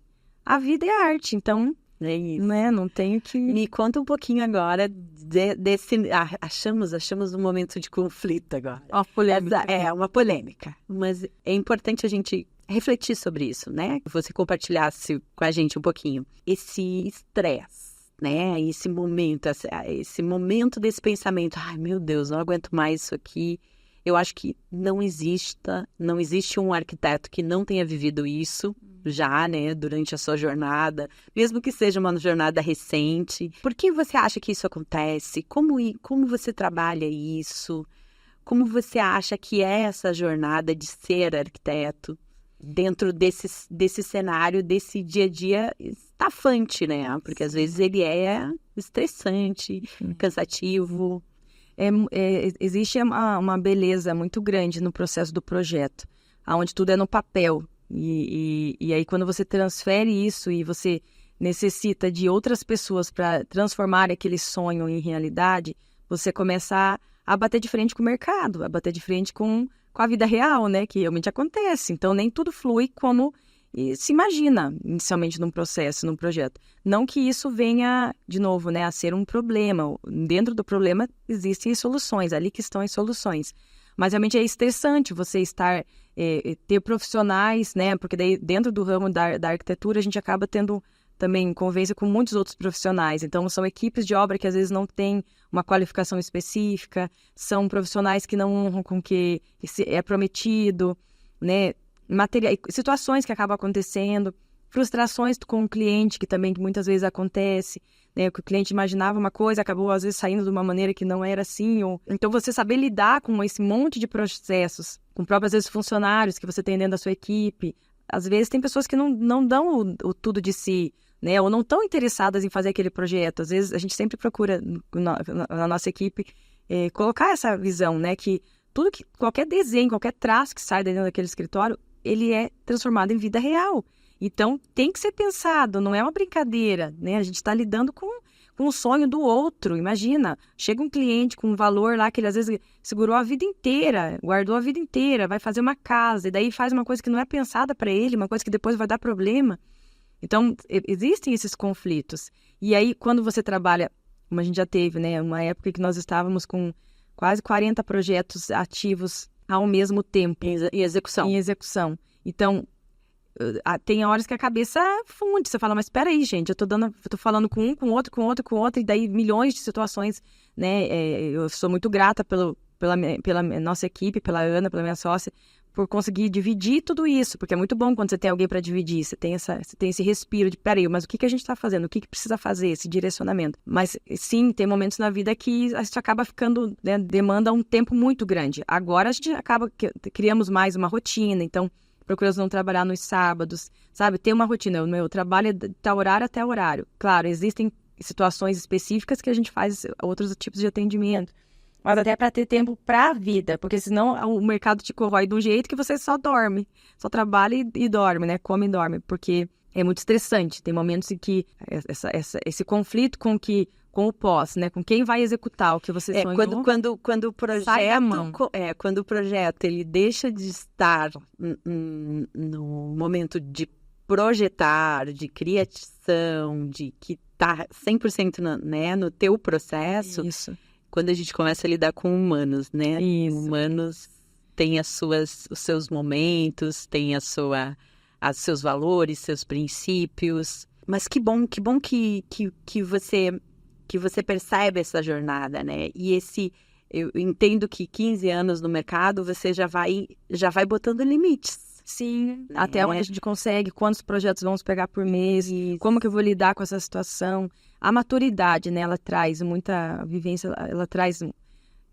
Speaker 1: A vida é arte, então, né? Não tenho que...
Speaker 2: Me conta um pouquinho agora desse... Achamos um momento de conflito agora.
Speaker 1: Uma polêmica.
Speaker 2: Uma polêmica. Mas é importante a gente refletir sobre isso, né? Que você compartilhasse com a gente um pouquinho. Esse estresse. Né? Esse momento desse pensamento, ai meu Deus, não aguento mais isso aqui. Eu acho que não existe um arquiteto que não tenha vivido isso já, né, durante a sua jornada, mesmo que seja uma jornada recente. Por que você acha que isso acontece? Como você trabalha isso? Como você acha que é essa jornada de ser arquiteto dentro desse cenário, desse dia a dia estafante, né? Porque às vezes ele é estressante, cansativo.
Speaker 1: Existe uma beleza muito grande no processo do projeto, onde tudo é no papel. E aí quando você transfere isso e você necessita de outras pessoas para transformar aquele sonho em realidade, você começa a bater de frente com o mercado, a bater de frente com a vida real, né, que realmente acontece. Então, nem tudo flui como se imagina inicialmente num processo, num projeto. Não que isso venha, de novo, né, a ser um problema. Dentro do problema existem soluções, ali que estão as soluções. Mas realmente é estressante você ter profissionais, né, porque daí dentro do ramo da arquitetura a gente acaba tendo também convivência com muitos outros profissionais. Então, são equipes de obra que às vezes não têm uma qualificação específica, são profissionais que não honram com o que é prometido, né? Situações que acabam acontecendo, frustrações com o cliente, que também muitas vezes acontece, né? Que o cliente imaginava uma coisa, acabou às vezes saindo de uma maneira que não era assim. Então, você saber lidar com esse monte de processos, com próprios, às vezes, funcionários que você tem dentro da sua equipe. Às vezes, tem pessoas que não dão o tudo de si, né? Ou não estão interessadas em fazer aquele projeto. Às vezes, a gente sempre procura, na nossa equipe, colocar essa visão, né? Que qualquer desenho, qualquer traço que sai dentro daquele escritório, ele é transformado em vida real. Então, tem que ser pensado, não é uma brincadeira, né? A gente está lidando com o sonho do outro. Imagina, chega um cliente com um valor lá que ele às vezes segurou a vida inteira, guardou a vida inteira, vai fazer uma casa, e daí faz uma coisa que não é pensada para ele, uma coisa que depois vai dar problema. Então, existem esses conflitos. E aí, quando você trabalha, como a gente já teve, né? Uma época que nós estávamos com quase 40 projetos ativos ao mesmo tempo.
Speaker 2: Em execução.
Speaker 1: Em execução. Então, tem horas que a cabeça funde. Você fala, mas espera aí, gente, eu tô falando com um, com outro, e daí milhões de situações, né? Eu sou muito grata pela nossa equipe, pela Ana, pela minha sócia, por conseguir dividir tudo isso, porque é muito bom quando você tem alguém para dividir, você tem esse respiro de, peraí, mas o que a gente está fazendo? O que precisa fazer? Esse direcionamento. Mas, sim, tem momentos na vida que a gente acaba ficando, né, demanda um tempo muito grande. Agora, a gente criamos mais uma rotina, então, procuramos não trabalhar nos sábados, sabe? Ter uma rotina. O meu trabalho é de tal horário até horário. Claro, existem situações específicas que a gente faz outros tipos de atendimento, mas até para ter tempo para a vida, porque senão o mercado te corrói de um jeito que você só dorme, só trabalha e dorme, né? Come e dorme, porque é muito estressante. Tem momentos em que esse conflito com o pós, né? Com quem vai executar o que você sonhou.
Speaker 2: Quando o projeto, quando o projeto ele deixa de estar no momento de projetar, de criação, de que tá 100% no teu processo.
Speaker 1: Isso.
Speaker 2: Quando a gente começa a lidar com humanos, né?
Speaker 1: Isso.
Speaker 2: Humanos têm os seus momentos, têm os seus valores, seus princípios. Mas que bom que você percebe essa jornada, né? E eu entendo que 15 anos no mercado, você já vai botando limites.
Speaker 1: Sim, até onde a gente consegue, quantos projetos vamos pegar por mês, como que eu vou lidar com essa situação. A maturidade, né, ela traz muita vivência, ela traz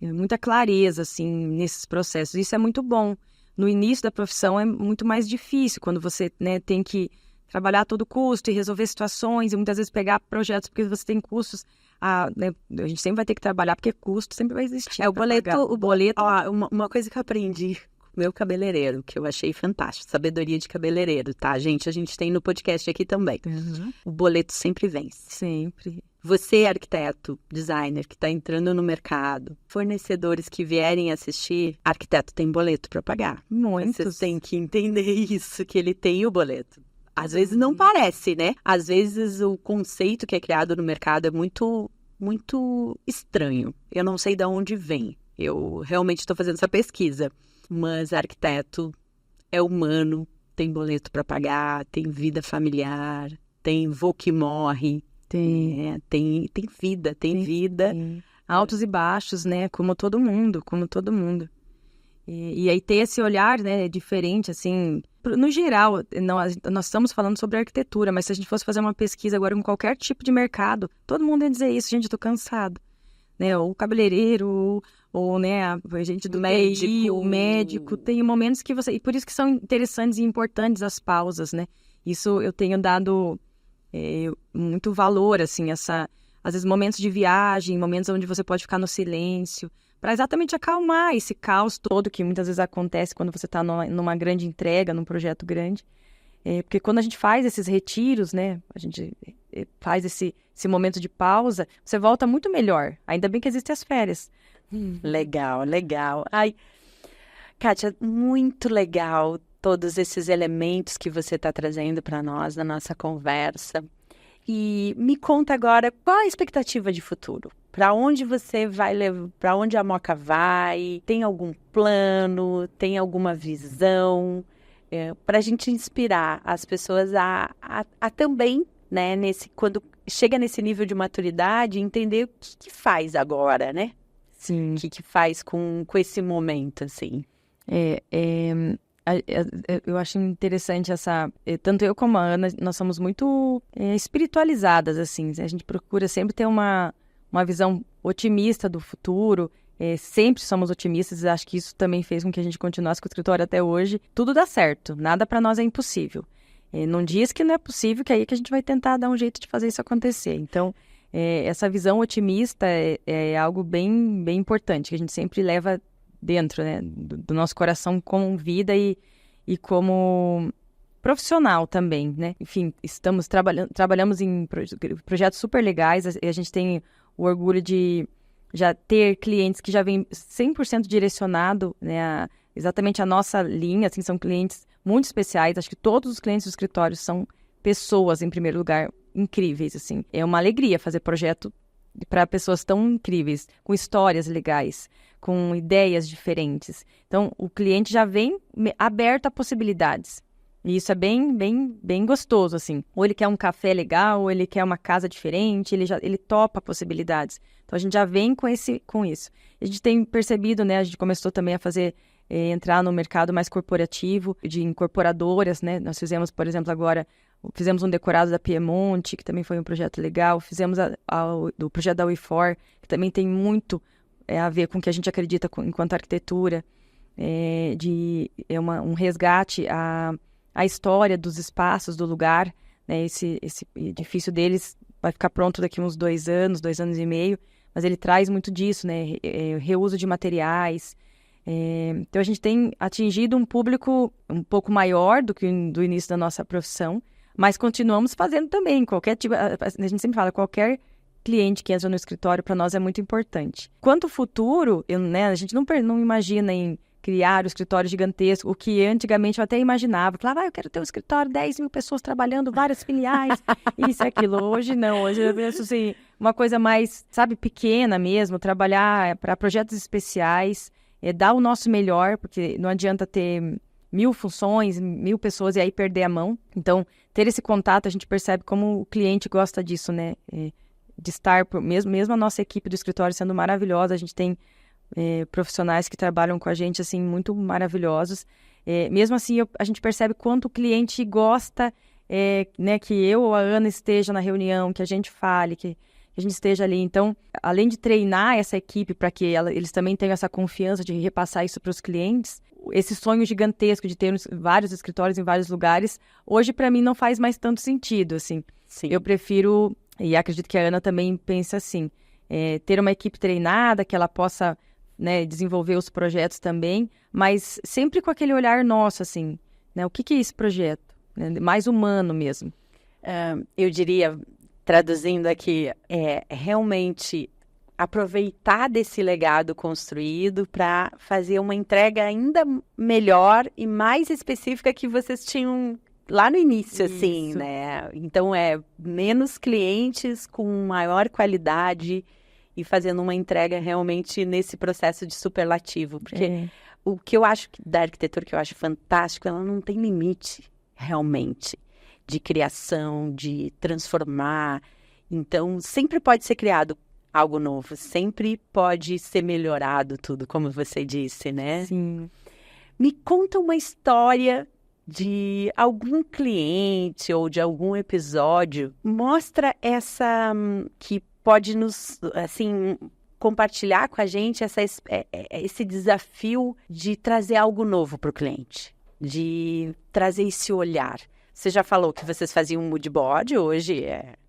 Speaker 1: muita clareza, assim, nesses processos. Isso é muito bom. No início da profissão é muito mais difícil, quando você, né, tem que trabalhar a todo custo e resolver situações, e muitas vezes pegar projetos porque você tem custos. Né, a gente sempre vai ter que trabalhar, porque custo sempre vai existir.
Speaker 2: O boleto. Ó, uma coisa que eu aprendi com meu cabeleireiro, que eu achei fantástico. Sabedoria de cabeleireiro, tá, gente? A gente tem no podcast aqui também.
Speaker 1: Uhum.
Speaker 2: O boleto sempre vence.
Speaker 1: Sempre.
Speaker 2: Você, arquiteto, designer, que está entrando no mercado, fornecedores que vierem assistir, arquiteto tem boleto para pagar.
Speaker 1: Muitos.
Speaker 2: Você tem que entender isso, que ele tem o boleto. Às vezes não parece, né? Às vezes o conceito que é criado no mercado é muito, muito estranho. Eu não sei de onde vem. Eu realmente estou fazendo essa pesquisa. Mas arquiteto é humano, tem boleto para pagar, tem vida familiar, tem vô que morre. Tem vida.
Speaker 1: Tem. Altos e baixos, né? Como todo mundo. E aí ter esse olhar, né, diferente, assim, no geral, nós estamos falando sobre arquitetura, mas se a gente fosse fazer uma pesquisa agora com qualquer tipo de mercado, todo mundo ia dizer isso, gente, eu tô cansado, né, ou o cabeleireiro, ou né, a gente do TI, o médico, tem momentos que e por isso que são interessantes e importantes as pausas, né, isso eu tenho dado muito valor, assim, às vezes momentos de viagem, momentos onde você pode ficar no silêncio, para exatamente acalmar esse caos todo que muitas vezes acontece quando você está numa grande entrega, num projeto grande. Porque quando a gente faz esses retiros, né, a gente faz esse momento de pausa, você volta muito melhor. Ainda bem que existem as férias.
Speaker 2: Legal. Ai, Kátia, muito legal todos esses elementos que você está trazendo para nós na nossa conversa. E me conta agora, qual a expectativa de futuro? Para onde você vai levar? Para onde a Mooca vai? Tem algum plano? Tem alguma visão? Para a gente inspirar as pessoas a também, né, quando chega nesse nível de maturidade, entender o que faz agora, né?
Speaker 1: Sim.
Speaker 2: O que faz com esse momento, assim.
Speaker 1: Eu acho interessante tanto eu como a Ana, nós somos muito espiritualizadas, assim, a gente procura sempre ter uma visão otimista do futuro, sempre somos otimistas, acho que isso também fez com que a gente continuasse com o escritório até hoje. Tudo dá certo, nada para nós é impossível. Não diz que não é possível, que aí que a gente vai tentar dar um jeito de fazer isso acontecer. Então, essa visão otimista é algo bem, bem importante, que a gente sempre leva dentro, né, do nosso coração como vida e como profissional também, né? Enfim, trabalhamos em projetos super legais, a gente tem o orgulho de já ter clientes que já vêm 100% direcionado, né, exatamente a nossa linha, assim, são clientes muito especiais, acho que todos os clientes do escritório são pessoas, em primeiro lugar, incríveis, assim. É uma alegria fazer projeto para pessoas tão incríveis, com histórias legais, com ideias diferentes. Então, o cliente já vem aberto a possibilidades. E isso é bem, bem, bem gostoso, assim. Ou ele quer um café legal, ou ele quer uma casa diferente, ele topa possibilidades. Então, a gente já vem com isso. A gente tem percebido, né, a gente começou também a entrar no mercado mais corporativo, de incorporadoras, né? Nós fizemos, por exemplo, agora, fizemos um decorado da Piemonte, que também foi um projeto legal. Fizemos o projeto da We4, que também tem muito a ver com o que a gente acredita enquanto arquitetura, um resgate a história dos espaços, do lugar, né? Esse edifício deles vai ficar pronto daqui uns 2 anos e meio, mas ele traz muito disso, né? Reuso de materiais. Então, a gente tem atingido um público um pouco maior do que do início da nossa profissão, Mas continuamos fazendo também, qualquer tipo, a gente sempre fala, qualquer cliente que entra no escritório para nós é muito importante. Quanto ao futuro, a gente não imagina em criar um escritório gigantesco, o que antigamente eu até imaginava. Falava, eu quero ter um escritório, 10 mil pessoas trabalhando, várias filiais, isso e aquilo. Hoje não, hoje eu penso assim, uma coisa mais, sabe, pequena mesmo, trabalhar para projetos especiais, dar o nosso melhor, porque não adianta ter 1000 funções, 1000 pessoas e aí perder a mão. Então, ter esse contato, a gente percebe como o cliente gosta disso, né? De estar, mesmo a nossa equipe do escritório sendo maravilhosa, a gente tem profissionais que trabalham com a gente, assim, muito maravilhosos. Mesmo assim, a gente percebe quanto o cliente gosta, né, que eu ou a Ana esteja na reunião, que a gente fale, que a gente esteja ali. Então, além de treinar essa equipe para que eles também tenham essa confiança de repassar isso para os clientes, esse sonho gigantesco de ter vários escritórios em vários lugares, hoje para mim não faz mais tanto sentido, assim.
Speaker 2: Sim.
Speaker 1: Eu prefiro, e acredito que a Ana também pensa assim, ter uma equipe treinada, que ela possa, né, desenvolver os projetos também, mas sempre com aquele olhar nosso, assim, né? O que é esse projeto? Mais humano mesmo.
Speaker 2: Eu diria, traduzindo aqui, realmente aproveitar desse legado construído para fazer uma entrega ainda melhor e mais específica que vocês tinham lá no início,
Speaker 1: Isso.
Speaker 2: assim, né? Então, menos clientes com maior qualidade e fazendo uma entrega realmente nesse processo de superlativo. Porque o que eu acho da arquitetura, que eu acho fantástico, ela não tem limite, realmente, de criação, de transformar. Então, sempre pode ser criado algo novo, sempre pode ser melhorado tudo, como você disse, né?
Speaker 1: Sim.
Speaker 2: Me conta uma história de algum cliente ou de algum episódio. Mostra essa que pode nos, assim, compartilhar com a gente esse desafio de trazer algo novo para o cliente, de trazer esse olhar. Você já falou que vocês faziam um mood board, hoje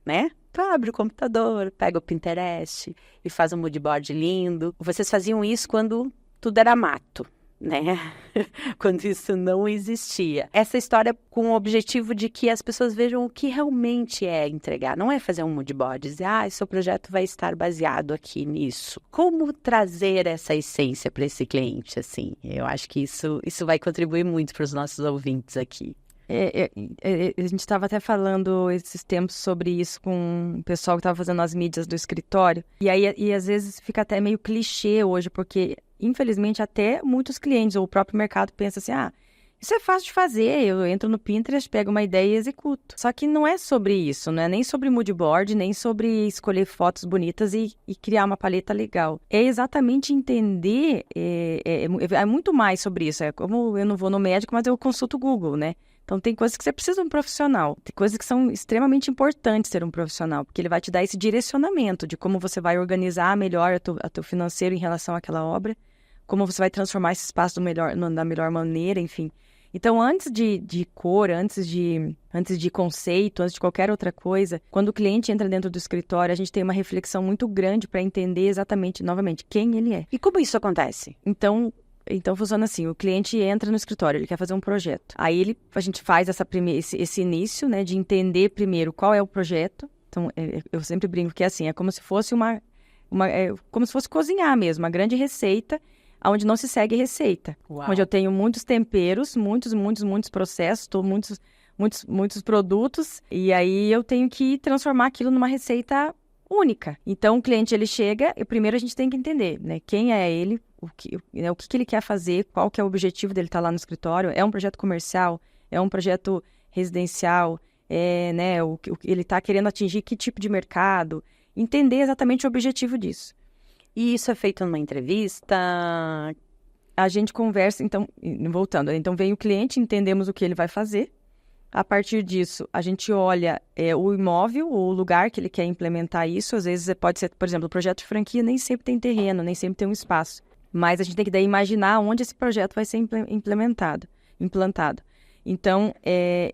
Speaker 2: né? Tu abre o computador, pega o Pinterest e faz um mood board lindo. Vocês faziam isso quando tudo era mato, né? Quando isso não existia. Essa história com o objetivo de que as pessoas vejam o que realmente é entregar. Não é fazer um mood board, dizer, seu projeto vai estar baseado aqui nisso. Como trazer essa essência para esse cliente, assim? Eu acho que isso vai contribuir muito para os nossos ouvintes aqui.
Speaker 1: A gente estava até falando esses tempos sobre isso com o pessoal que estava fazendo as mídias do escritório. E às vezes fica até meio clichê hoje, porque infelizmente até muitos clientes ou o próprio mercado pensa assim, isso é fácil de fazer, eu entro no Pinterest, pego uma ideia e executo. Só que não é sobre isso, não é nem sobre mood board, nem sobre escolher fotos bonitas e criar uma paleta legal. É exatamente entender, é muito mais sobre isso. É como eu não vou no médico, mas eu consulto o Google, né? Então, tem coisas que você precisa de um profissional. Tem coisas que são extremamente importantes ter um profissional, porque ele vai te dar esse direcionamento de como você vai organizar melhor o teu financeiro em relação àquela obra, como você vai transformar esse espaço da melhor maneira, enfim. Então, antes de cor, antes de conceito, antes de qualquer outra coisa, quando o cliente entra dentro do escritório, a gente tem uma reflexão muito grande para entender exatamente, novamente, quem ele é.
Speaker 2: E como isso acontece?
Speaker 1: Então funciona assim, o cliente entra no escritório, ele quer fazer um projeto. Aí a gente faz esse início, né, de entender primeiro qual é o projeto. Então, eu sempre brinco que é assim, é como se fosse como se fosse cozinhar mesmo, uma grande receita, onde não se segue receita.
Speaker 2: Uau.
Speaker 1: Onde eu tenho muitos temperos, muitos processos, muitos produtos, e aí eu tenho que transformar aquilo numa receita única. Então, o cliente, ele chega, e primeiro a gente tem que entender, né, quem é ele, o que ele quer fazer, qual que é o objetivo dele estar lá no escritório. É um projeto comercial? É um projeto residencial? Né, ele está querendo atingir que tipo de mercado? Entender exatamente o objetivo disso.
Speaker 2: E isso é feito numa entrevista?
Speaker 1: A gente conversa, então, voltando. Então, vem o cliente, entendemos o que ele vai fazer. A partir disso, a gente olha o imóvel, o lugar que ele quer implementar isso. Às vezes pode ser, por exemplo, o projeto de franquia nem sempre tem terreno, nem sempre tem um espaço. Mas a gente tem que daí imaginar onde esse projeto vai ser implantado. Então,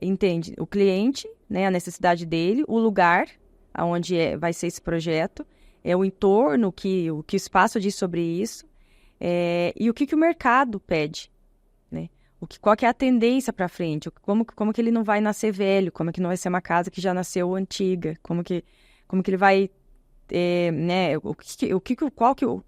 Speaker 1: entende o cliente, né, a necessidade dele, o lugar onde vai ser esse projeto, o entorno, o que o espaço diz sobre isso, e o que o mercado pede, né? Qual que é a tendência para frente, como que ele não vai nascer velho, como que não vai ser uma casa que já nasceu antiga, como que ele vai, né,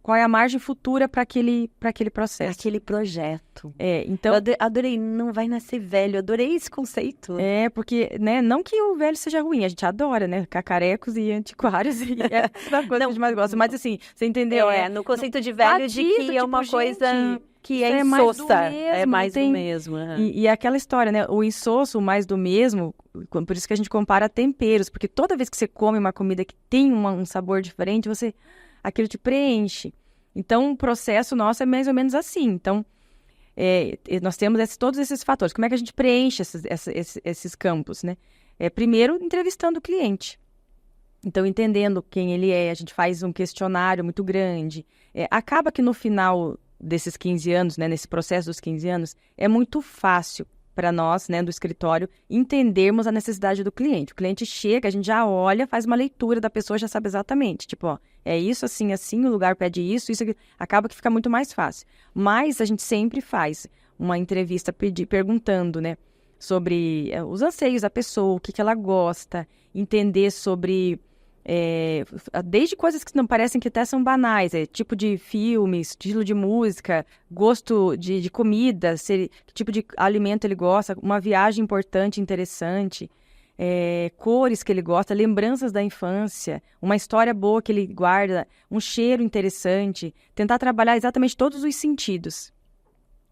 Speaker 1: qual é a margem futura para aquele processo.
Speaker 2: Aquele projeto.
Speaker 1: Então...
Speaker 2: Eu adorei, não vai nascer velho, adorei esse conceito.
Speaker 1: Porque, né, não que o velho seja ruim, a gente adora, né, cacarecos e antiquários, e é a coisa que a gente mais gosta, mas assim, você entendeu?
Speaker 2: No conceito de velho, de que é uma coisa que é insossa, é mais do mesmo.
Speaker 1: E aquela história, né, o insosso, o mais do mesmo, por isso que a gente compara temperos, porque toda vez que você come uma comida que tem um sabor diferente, aquilo te preenche. Então, o processo nosso é mais ou menos assim. Então, nós temos todos esses fatores. Como é que a gente preenche esses campos, né? Primeiro, entrevistando o cliente. Então, entendendo quem ele é, a gente faz um questionário muito grande. Acaba que no final desses 15 anos, né, nesse processo dos 15 anos, é muito fácil para nós, né, do escritório, entendermos a necessidade do cliente. O cliente chega, a gente já olha, faz uma leitura da pessoa, já sabe exatamente. Tipo, ó, é isso, assim, assim, o lugar pede isso, aqui. Acaba que fica muito mais fácil. Mas a gente sempre faz uma entrevista perguntando, né, sobre os anseios da pessoa, o que ela gosta, entender sobre... desde coisas que não parecem que até são banais, tipo de filme, estilo de música, gosto de comida, que tipo de alimento ele gosta, uma viagem importante, interessante, cores que ele gosta, lembranças da infância, uma história boa que ele guarda, um cheiro interessante, tentar trabalhar exatamente todos os sentidos.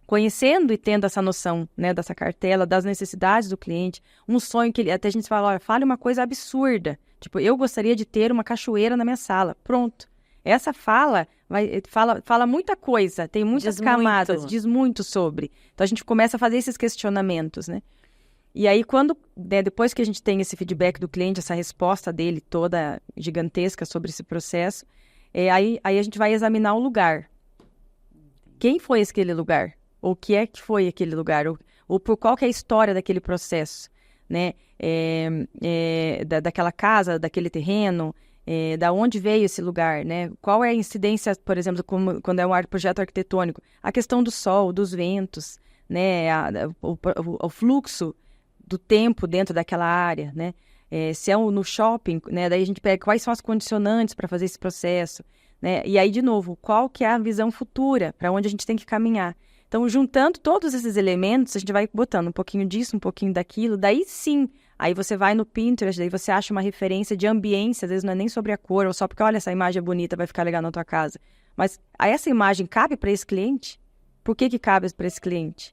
Speaker 1: Conhecendo e tendo essa noção, né, dessa cartela, das necessidades do cliente, um sonho que até a gente fala, olha, fale uma coisa absurda. Tipo, eu gostaria de ter uma cachoeira na minha sala. Pronto. Essa fala fala muita coisa, tem muitas camadas, diz muito sobre. Então, a gente começa a fazer esses questionamentos, né? E aí, depois que a gente tem esse feedback do cliente, essa resposta dele toda gigantesca sobre esse processo, aí a gente vai examinar o lugar. Quem foi aquele lugar? Ou o que é que foi aquele lugar? Ou por qual que é a história daquele processo, né? Daquela casa, daquele terreno, da onde veio esse lugar, né? Qual é a incidência, por exemplo, quando é um projeto arquitetônico? A questão do sol, dos ventos, né? O fluxo do tempo dentro daquela área, né? Se é no shopping, né? Daí a gente pega quais são as condicionantes para fazer esse processo, né? E aí, de novo, qual que é a visão futura, para onde a gente tem que caminhar? Então, juntando todos esses elementos, a gente vai botando um pouquinho disso, um pouquinho daquilo, daí sim, aí você vai no Pinterest, daí você acha uma referência de ambiência, às vezes não é nem sobre a cor, ou só porque, olha, essa imagem é bonita, vai ficar legal na tua casa. Mas essa imagem cabe para esse cliente? Por que cabe para esse cliente?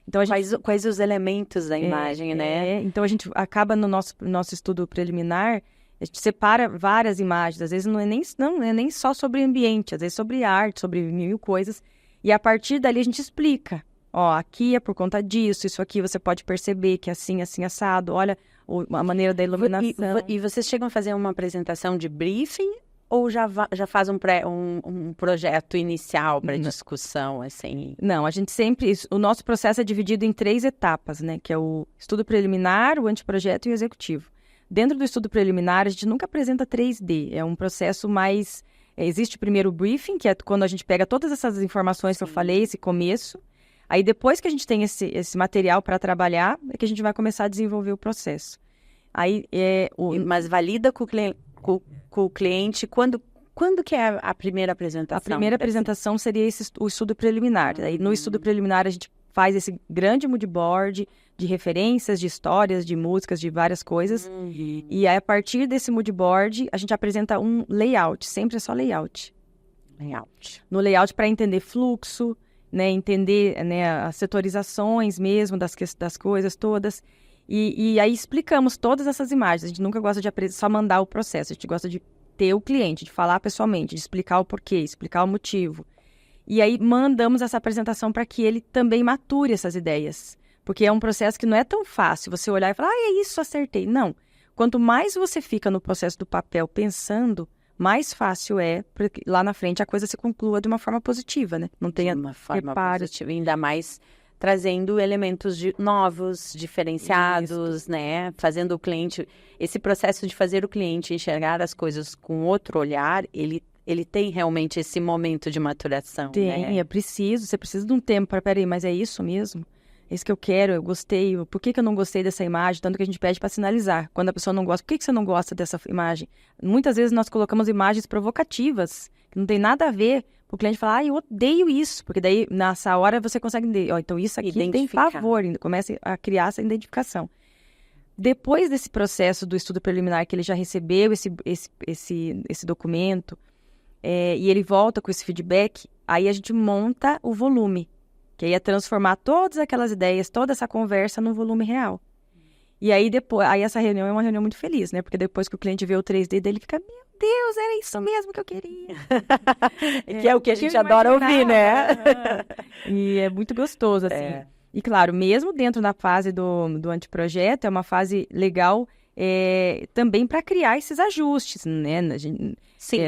Speaker 1: Então,
Speaker 2: quais os elementos da imagem, né?
Speaker 1: Então, a gente acaba no nosso estudo preliminar, a gente separa várias imagens, às vezes não é nem só sobre ambiente, às vezes sobre arte, sobre mil coisas. E a partir dali a gente explica, ó, aqui é por conta disso, isso aqui você pode perceber que é assim, assim, assado, olha a maneira da iluminação.
Speaker 2: E vocês chegam a fazer uma apresentação de briefing ou já faz um projeto inicial para discussão, assim?
Speaker 1: Não, a gente sempre, o nosso processo é dividido em 3 etapas, né, que é o estudo preliminar, o anteprojeto e o executivo. Dentro do estudo preliminar, a gente nunca apresenta 3D, é um processo mais... Existe primeiro o briefing, que é quando a gente pega todas essas informações que eu falei, esse começo. Aí, depois que a gente tem esse material para trabalhar, é que a gente vai começar a desenvolver o processo. Aí,
Speaker 2: Mas valida com o cliente quando que é a primeira apresentação?
Speaker 1: A primeira apresentação seria o estudo preliminar. Aí, no estudo preliminar, a gente faz esse grande mood board de referências, de histórias, de músicas, de várias coisas. E aí, a partir desse mood board, a gente apresenta um layout. Sempre é só layout. No layout para entender fluxo, né, entender, né, as setorizações mesmo das coisas todas. E aí explicamos todas essas imagens. A gente nunca gosta de só mandar o processo. A gente gosta de ter o cliente, de falar pessoalmente, de explicar o porquê, explicar o motivo. E aí mandamos essa apresentação para que ele também mature essas ideias. Porque é um processo que não é tão fácil você olhar e falar, é isso, acertei. Não. Quanto mais você fica no processo do papel pensando, mais fácil é, porque lá na frente a coisa se conclua de uma forma positiva, né? Não tenha
Speaker 2: uma forma positiva, ainda mais trazendo elementos novos, diferenciados, isso, né? Fazendo o cliente... Esse processo de fazer o cliente enxergar as coisas com outro olhar, ele tem realmente esse momento de maturação,
Speaker 1: tem,
Speaker 2: né?
Speaker 1: Você precisa de um tempo para, peraí, mas é isso mesmo? esse que eu quero, eu gostei, por que eu não gostei dessa imagem? Tanto que a gente pede para sinalizar. Quando a pessoa não gosta, por que você não gosta dessa imagem? Muitas vezes nós colocamos imagens provocativas, que não tem nada a ver, para o cliente falar, eu odeio isso, porque daí, nessa hora, você consegue entender, então isso aqui tem favor, começa a criar essa identificação. Depois desse processo do estudo preliminar, que ele já recebeu esse documento, e ele volta com esse feedback, aí a gente monta o volume, que aí é transformar todas aquelas ideias, toda essa conversa num volume real. E aí aí essa reunião é uma reunião muito feliz, né? Porque depois que o cliente vê o 3D dele, ele fica, meu Deus, era isso mesmo que eu queria.
Speaker 2: Que é o que a gente adora ouvir, né?
Speaker 1: E é muito gostoso, assim. E claro, mesmo dentro da fase do anteprojeto, é uma fase legal também para criar esses ajustes, né?
Speaker 2: Sim,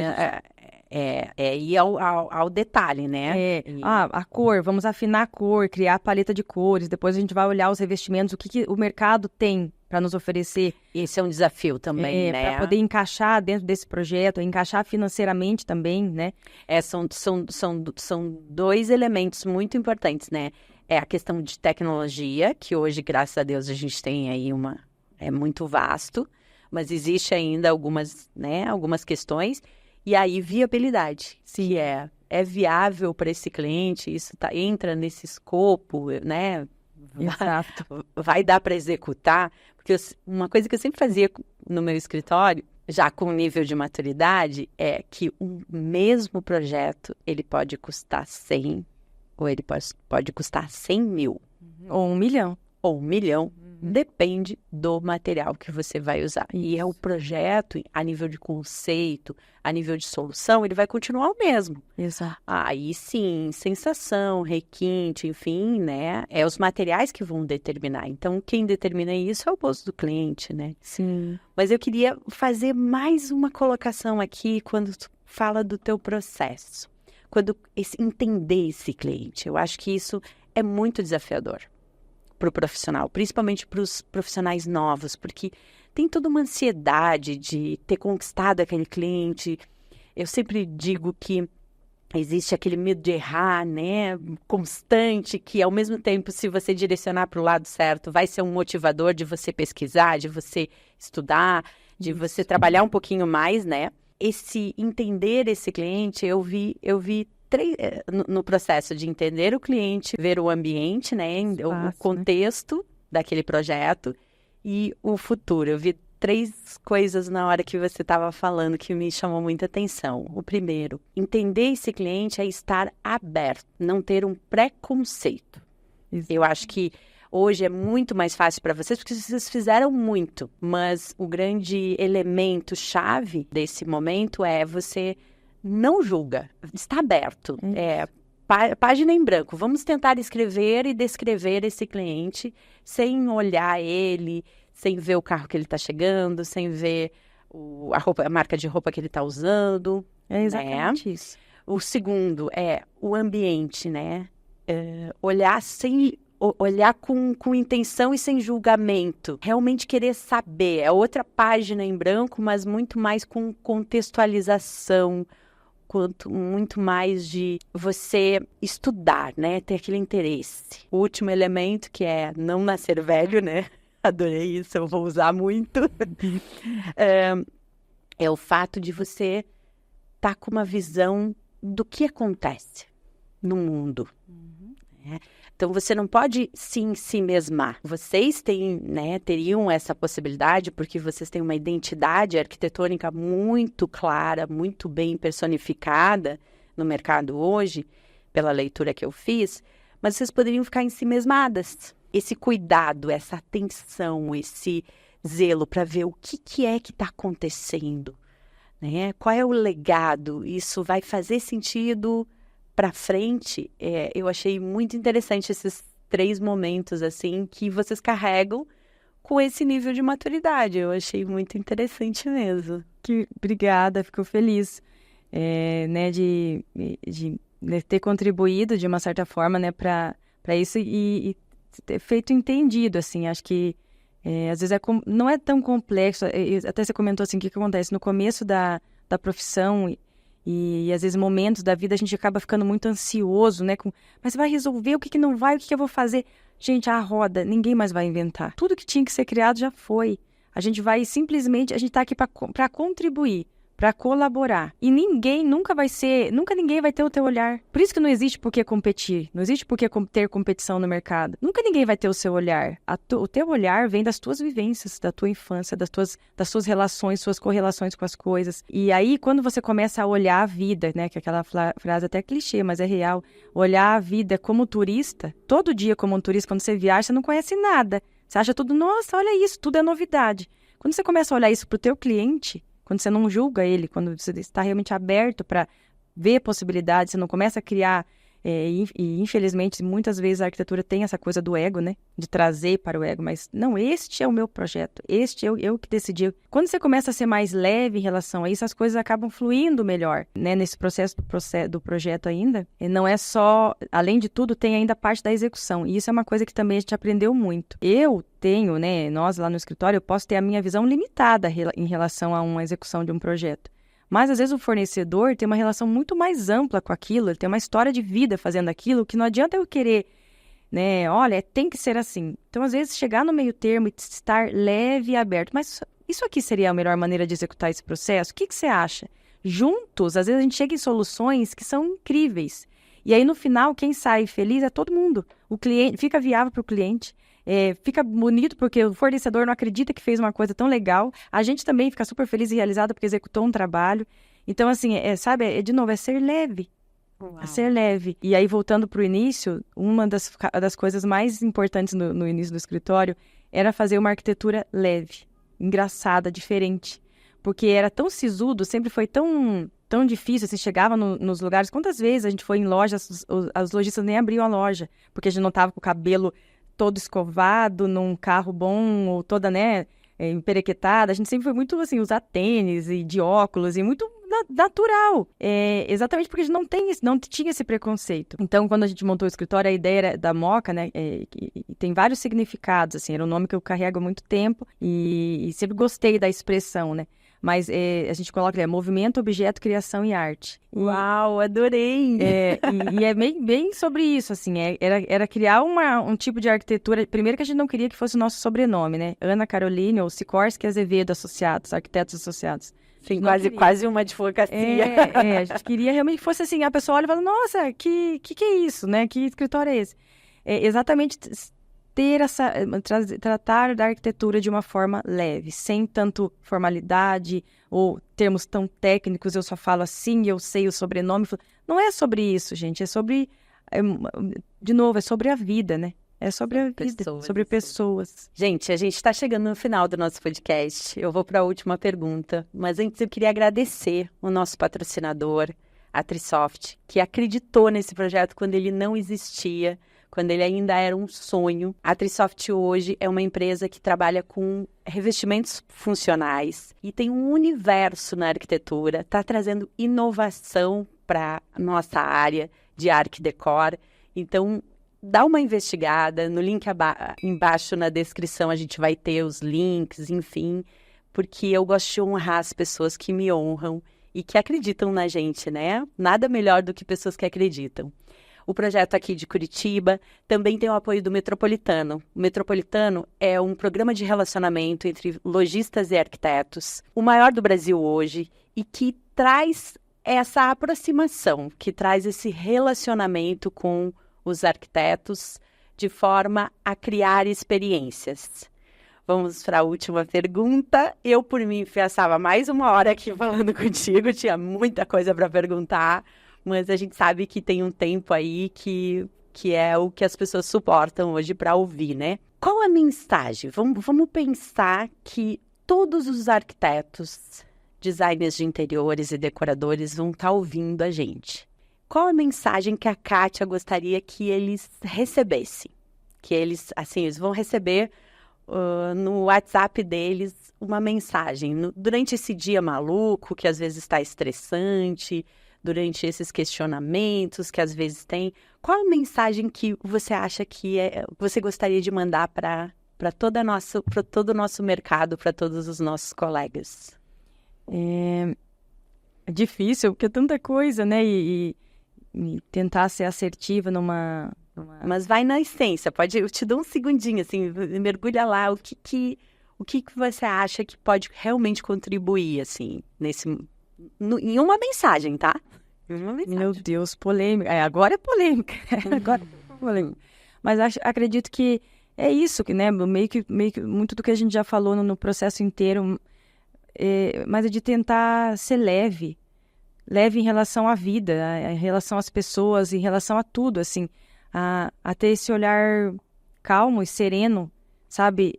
Speaker 2: ir ao detalhe, né?
Speaker 1: A cor, vamos afinar a cor, criar a paleta de cores, depois a gente vai olhar os revestimentos, o que o mercado tem para nos oferecer.
Speaker 2: Esse é um desafio também, né?
Speaker 1: Para poder encaixar dentro desse projeto, encaixar financeiramente também, né?
Speaker 2: São dois elementos muito importantes, né? É a questão de tecnologia, que hoje, graças a Deus, a gente tem aí é muito vasto, mas existe ainda algumas questões. E aí, viabilidade, se é viável para esse cliente, isso entra nesse escopo, né?
Speaker 1: Exato.
Speaker 2: Vai dar para executar, porque uma coisa que eu sempre fazia no meu escritório, já com nível de maturidade, é que o mesmo projeto, ele pode custar 100, ou ele pode custar 100 mil.
Speaker 1: Ou 1 milhão.
Speaker 2: Ou 1 milhão. Depende do material que você vai usar. Isso. E o projeto, a nível de conceito, a nível de solução, ele vai continuar o mesmo.
Speaker 1: Exato.
Speaker 2: Aí sim, sensação, requinte, enfim, né? É os materiais que vão determinar. Então, quem determina isso é o bolso do cliente, né?
Speaker 1: Sim.
Speaker 2: Mas eu queria fazer mais uma colocação aqui quando tu fala do teu processo. Entender esse cliente. Eu acho que isso é muito desafiador para o profissional, principalmente para os profissionais novos, porque tem toda uma ansiedade de ter conquistado aquele cliente. Eu sempre digo que existe aquele medo de errar, né, constante, que ao mesmo tempo, se você direcionar para o lado certo, vai ser um motivador de você pesquisar, de você estudar, de você trabalhar um pouquinho mais, né? Entender esse cliente, eu vi no processo de entender o cliente, ver o ambiente, né, o contexto daquele projeto e o futuro. Eu vi 3 coisas na hora que você estava falando que me chamou muita atenção. O primeiro, entender esse cliente é estar aberto, não ter um preconceito. Isso. Eu acho que hoje é muito mais fácil para vocês, porque vocês fizeram muito, mas o grande elemento chave desse momento é você não julga, está aberto, página em branco. Vamos tentar escrever e descrever esse cliente sem olhar ele, sem ver o carro que ele está chegando, sem ver a marca de roupa que ele está usando.
Speaker 1: É exatamente isso.
Speaker 2: O segundo é o ambiente, né? Olhar com intenção e sem julgamento. Realmente querer saber. É outra página em branco, mas muito mais com contextualização, muito mais de você estudar, né? Ter aquele interesse. O último elemento, que é não nascer velho, né? Adorei isso, eu vou usar muito. É o fato de você estar com uma visão do que acontece no mundo. Né? Então, você não pode se mesmar. Vocês teriam essa possibilidade porque vocês têm uma identidade arquitetônica muito clara, muito bem personificada no mercado hoje, pela leitura que eu fiz, mas vocês poderiam ficar em si mesmadas. Esse cuidado, essa atenção, esse zelo para ver o que é que está acontecendo, né? Qual é o legado? Isso vai fazer sentido para frente? Eu achei muito interessante esses 3 momentos assim que vocês carregam com esse nível de maturidade. Eu achei muito interessante mesmo.
Speaker 1: Obrigada, fico feliz, né, de ter contribuído de uma certa forma, né, para isso e ter feito entendido, assim. Acho que às vezes não é tão complexo. Até você comentou assim, o que acontece no começo da profissão E às vezes momentos da vida a gente acaba ficando muito ansioso, né? Mas vai resolver, o que não vai, o que eu vou fazer? Gente, a roda, ninguém mais vai inventar. Tudo que tinha que ser criado já foi. A gente vai simplesmente, a gente está aqui para contribuir, para colaborar. E ninguém nunca ninguém vai ter o teu olhar. Por isso que não existe por que competir, não existe por que ter competição no mercado. Nunca ninguém vai ter o seu olhar. O teu olhar vem das tuas vivências, da tua infância, das tuas relações, suas correlações com as coisas. E aí, quando você começa a olhar a vida, né, que é aquela frase até clichê, mas é real, olhar a vida como turista, todo dia como um turista, quando você viaja, você não conhece nada. Você acha tudo, nossa, olha isso, tudo é novidade. Quando você começa a olhar isso para o teu cliente, quando você não julga ele, quando você está realmente aberto para ver possibilidades, você não começa a criar, e infelizmente muitas vezes a arquitetura tem essa coisa do ego, né? De trazer para o ego, mas não, este é o meu projeto, este eu que decidi. Quando você começa a ser mais leve em relação a isso, as coisas acabam fluindo melhor, né? Nesse processo do projeto ainda, e não é só, além de tudo, tem ainda a parte da execução, e isso é uma coisa que também a gente aprendeu muito. Eu tenho, né, nós lá no escritório, eu posso ter a minha visão limitada em relação a uma execução de um projeto. Mas, às vezes, o fornecedor tem uma relação muito mais ampla com aquilo, ele tem uma história de vida fazendo aquilo, que não adianta eu querer, né, olha, tem que ser assim. Então, às vezes, chegar no meio termo e estar leve e aberto. Mas isso aqui seria a melhor maneira de executar esse processo? O que você acha? Juntos, às vezes, a gente chega em soluções que são incríveis. E aí, no final, quem sai feliz é todo mundo. O cliente fica viável para o cliente. Fica bonito porque o fornecedor não acredita que fez uma coisa tão legal. A gente também fica super feliz e realizada porque executou um trabalho. Então, assim, sabe, de novo, é ser leve. Uau. É ser leve. E aí, voltando para o início, uma das coisas mais importantes no início do escritório era fazer uma arquitetura leve, engraçada, diferente. Porque era tão sisudo, sempre foi tão difícil, assim, chegava nos lugares. Quantas vezes a gente foi em lojas, as lojistas nem abriam a loja, porque a gente não estava com o cabelo todo escovado, num carro bom, ou toda, né, emperequetada. A gente sempre foi muito, assim, usar tênis e de óculos, e muito natural. Exatamente porque a gente não tinha esse preconceito. Então, quando a gente montou o escritório, a ideia era da Moca, né, tem vários significados, assim, era um nome que eu carrego há muito tempo, e sempre gostei da expressão, né. Mas a gente coloca movimento, objeto, criação e arte.
Speaker 2: Uau, adorei!
Speaker 1: E é bem sobre isso, assim, era criar um tipo de arquitetura. Primeiro que a gente não queria que fosse o nosso sobrenome, né? Ana Caroline ou Sikorsky Azevedo Associados, arquitetos associados.
Speaker 2: Sim, quase uma advocacia.
Speaker 1: A gente queria realmente que fosse assim, a pessoa olha e fala, nossa, que é isso, né? Que escritório é esse? Exatamente tratar da arquitetura de uma forma leve, sem tanto formalidade ou termos tão técnicos, eu só falo assim, eu sei o sobrenome. Não é sobre isso, gente, é sobre, de novo, é sobre a vida, né? É sobre a vida, sobre pessoas.
Speaker 2: Gente, a gente está chegando no final do nosso podcast. Eu vou para a última pergunta, mas antes eu queria agradecer o nosso patrocinador, a Trisoft, que acreditou nesse projeto quando ele não existia, quando ele ainda era um sonho. A Trisoft hoje é uma empresa que trabalha com revestimentos funcionais e tem um universo na arquitetura, está trazendo inovação para a nossa área de Arq Decor. Então, dá uma investigada, no link embaixo na descrição a gente vai ter os links, enfim, porque eu gosto de honrar as pessoas que me honram e que acreditam na gente, né? Nada melhor do que pessoas que acreditam. O projeto aqui de Curitiba também tem o apoio do Metropolitano. O Metropolitano é um programa de relacionamento entre lojistas e arquitetos, o maior do Brasil hoje, e que traz essa aproximação, que traz esse relacionamento com os arquitetos de forma a criar experiências. Vamos para a última pergunta. Eu, por mim, passava mais uma hora aqui falando contigo, tinha muita coisa para perguntar, mas a gente sabe que tem um tempo aí que é o que as pessoas suportam hoje para ouvir, né? Qual a mensagem? Vamos pensar que todos os arquitetos, designers de interiores e decoradores vão estar ouvindo a gente. Qual a mensagem que a Kátia gostaria que eles recebessem? Que eles, assim, eles vão receber no WhatsApp deles uma mensagem. Durante esse dia maluco, que às vezes está estressante, durante esses questionamentos que às vezes tem, qual a mensagem que você acha que você gostaria de mandar para todo o nosso mercado, para todos os nossos colegas?
Speaker 1: A É difícil, porque é tanta coisa, né? E tentar ser assertiva numa...
Speaker 2: Mas vai na essência, eu te dou um segundinho, assim, mergulha lá, o que você acha que pode realmente contribuir, assim, em uma mensagem, tá? Em uma mensagem.
Speaker 1: Meu Deus, polêmica. Agora é polêmica. Agora é polêmica. Mas acredito que é isso, que, né? Meio que muito do que a gente já falou no processo inteiro, mas é de tentar ser leve em relação à vida, em relação às pessoas, em relação a tudo, assim, a ter esse olhar calmo e sereno, sabe?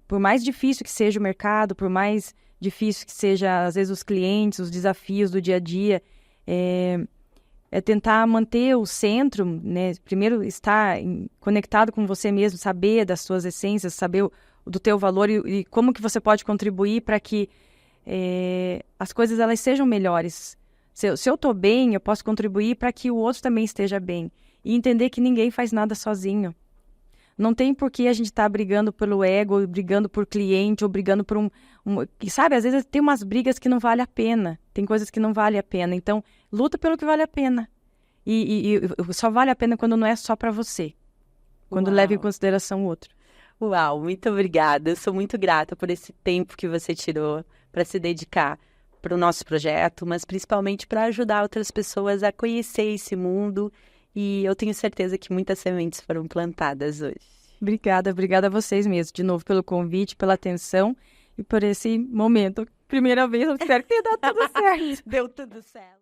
Speaker 1: Por mais difícil que seja o mercado, por mais difícil que seja, às vezes, os clientes, os desafios do dia a dia, é tentar manter o centro, né? Primeiro estar conectado com você mesmo, saber das suas essências, saber do teu valor e como que você pode contribuir para que as coisas elas sejam melhores. Se eu estou bem, eu posso contribuir para que o outro também esteja bem. E entender que ninguém faz nada sozinho. Não tem por que a gente estar brigando pelo ego, ou brigando por cliente, ou brigando por sabe, às vezes tem umas brigas que não vale a pena. Tem coisas que não vale a pena. Então, luta pelo que vale a pena. E só vale a pena quando não é só para você. Quando leva em consideração o outro.
Speaker 2: Uau, muito obrigada. Eu sou muito grata por esse tempo que você tirou para se dedicar para o nosso projeto, mas principalmente para ajudar outras pessoas a conhecer esse mundo. E eu tenho certeza que muitas sementes foram plantadas hoje.
Speaker 1: Obrigada a vocês mesmo, de novo, pelo convite, pela atenção e por esse momento. Primeira vez, eu espero que tenha dado tudo certo.
Speaker 2: Deu tudo certo.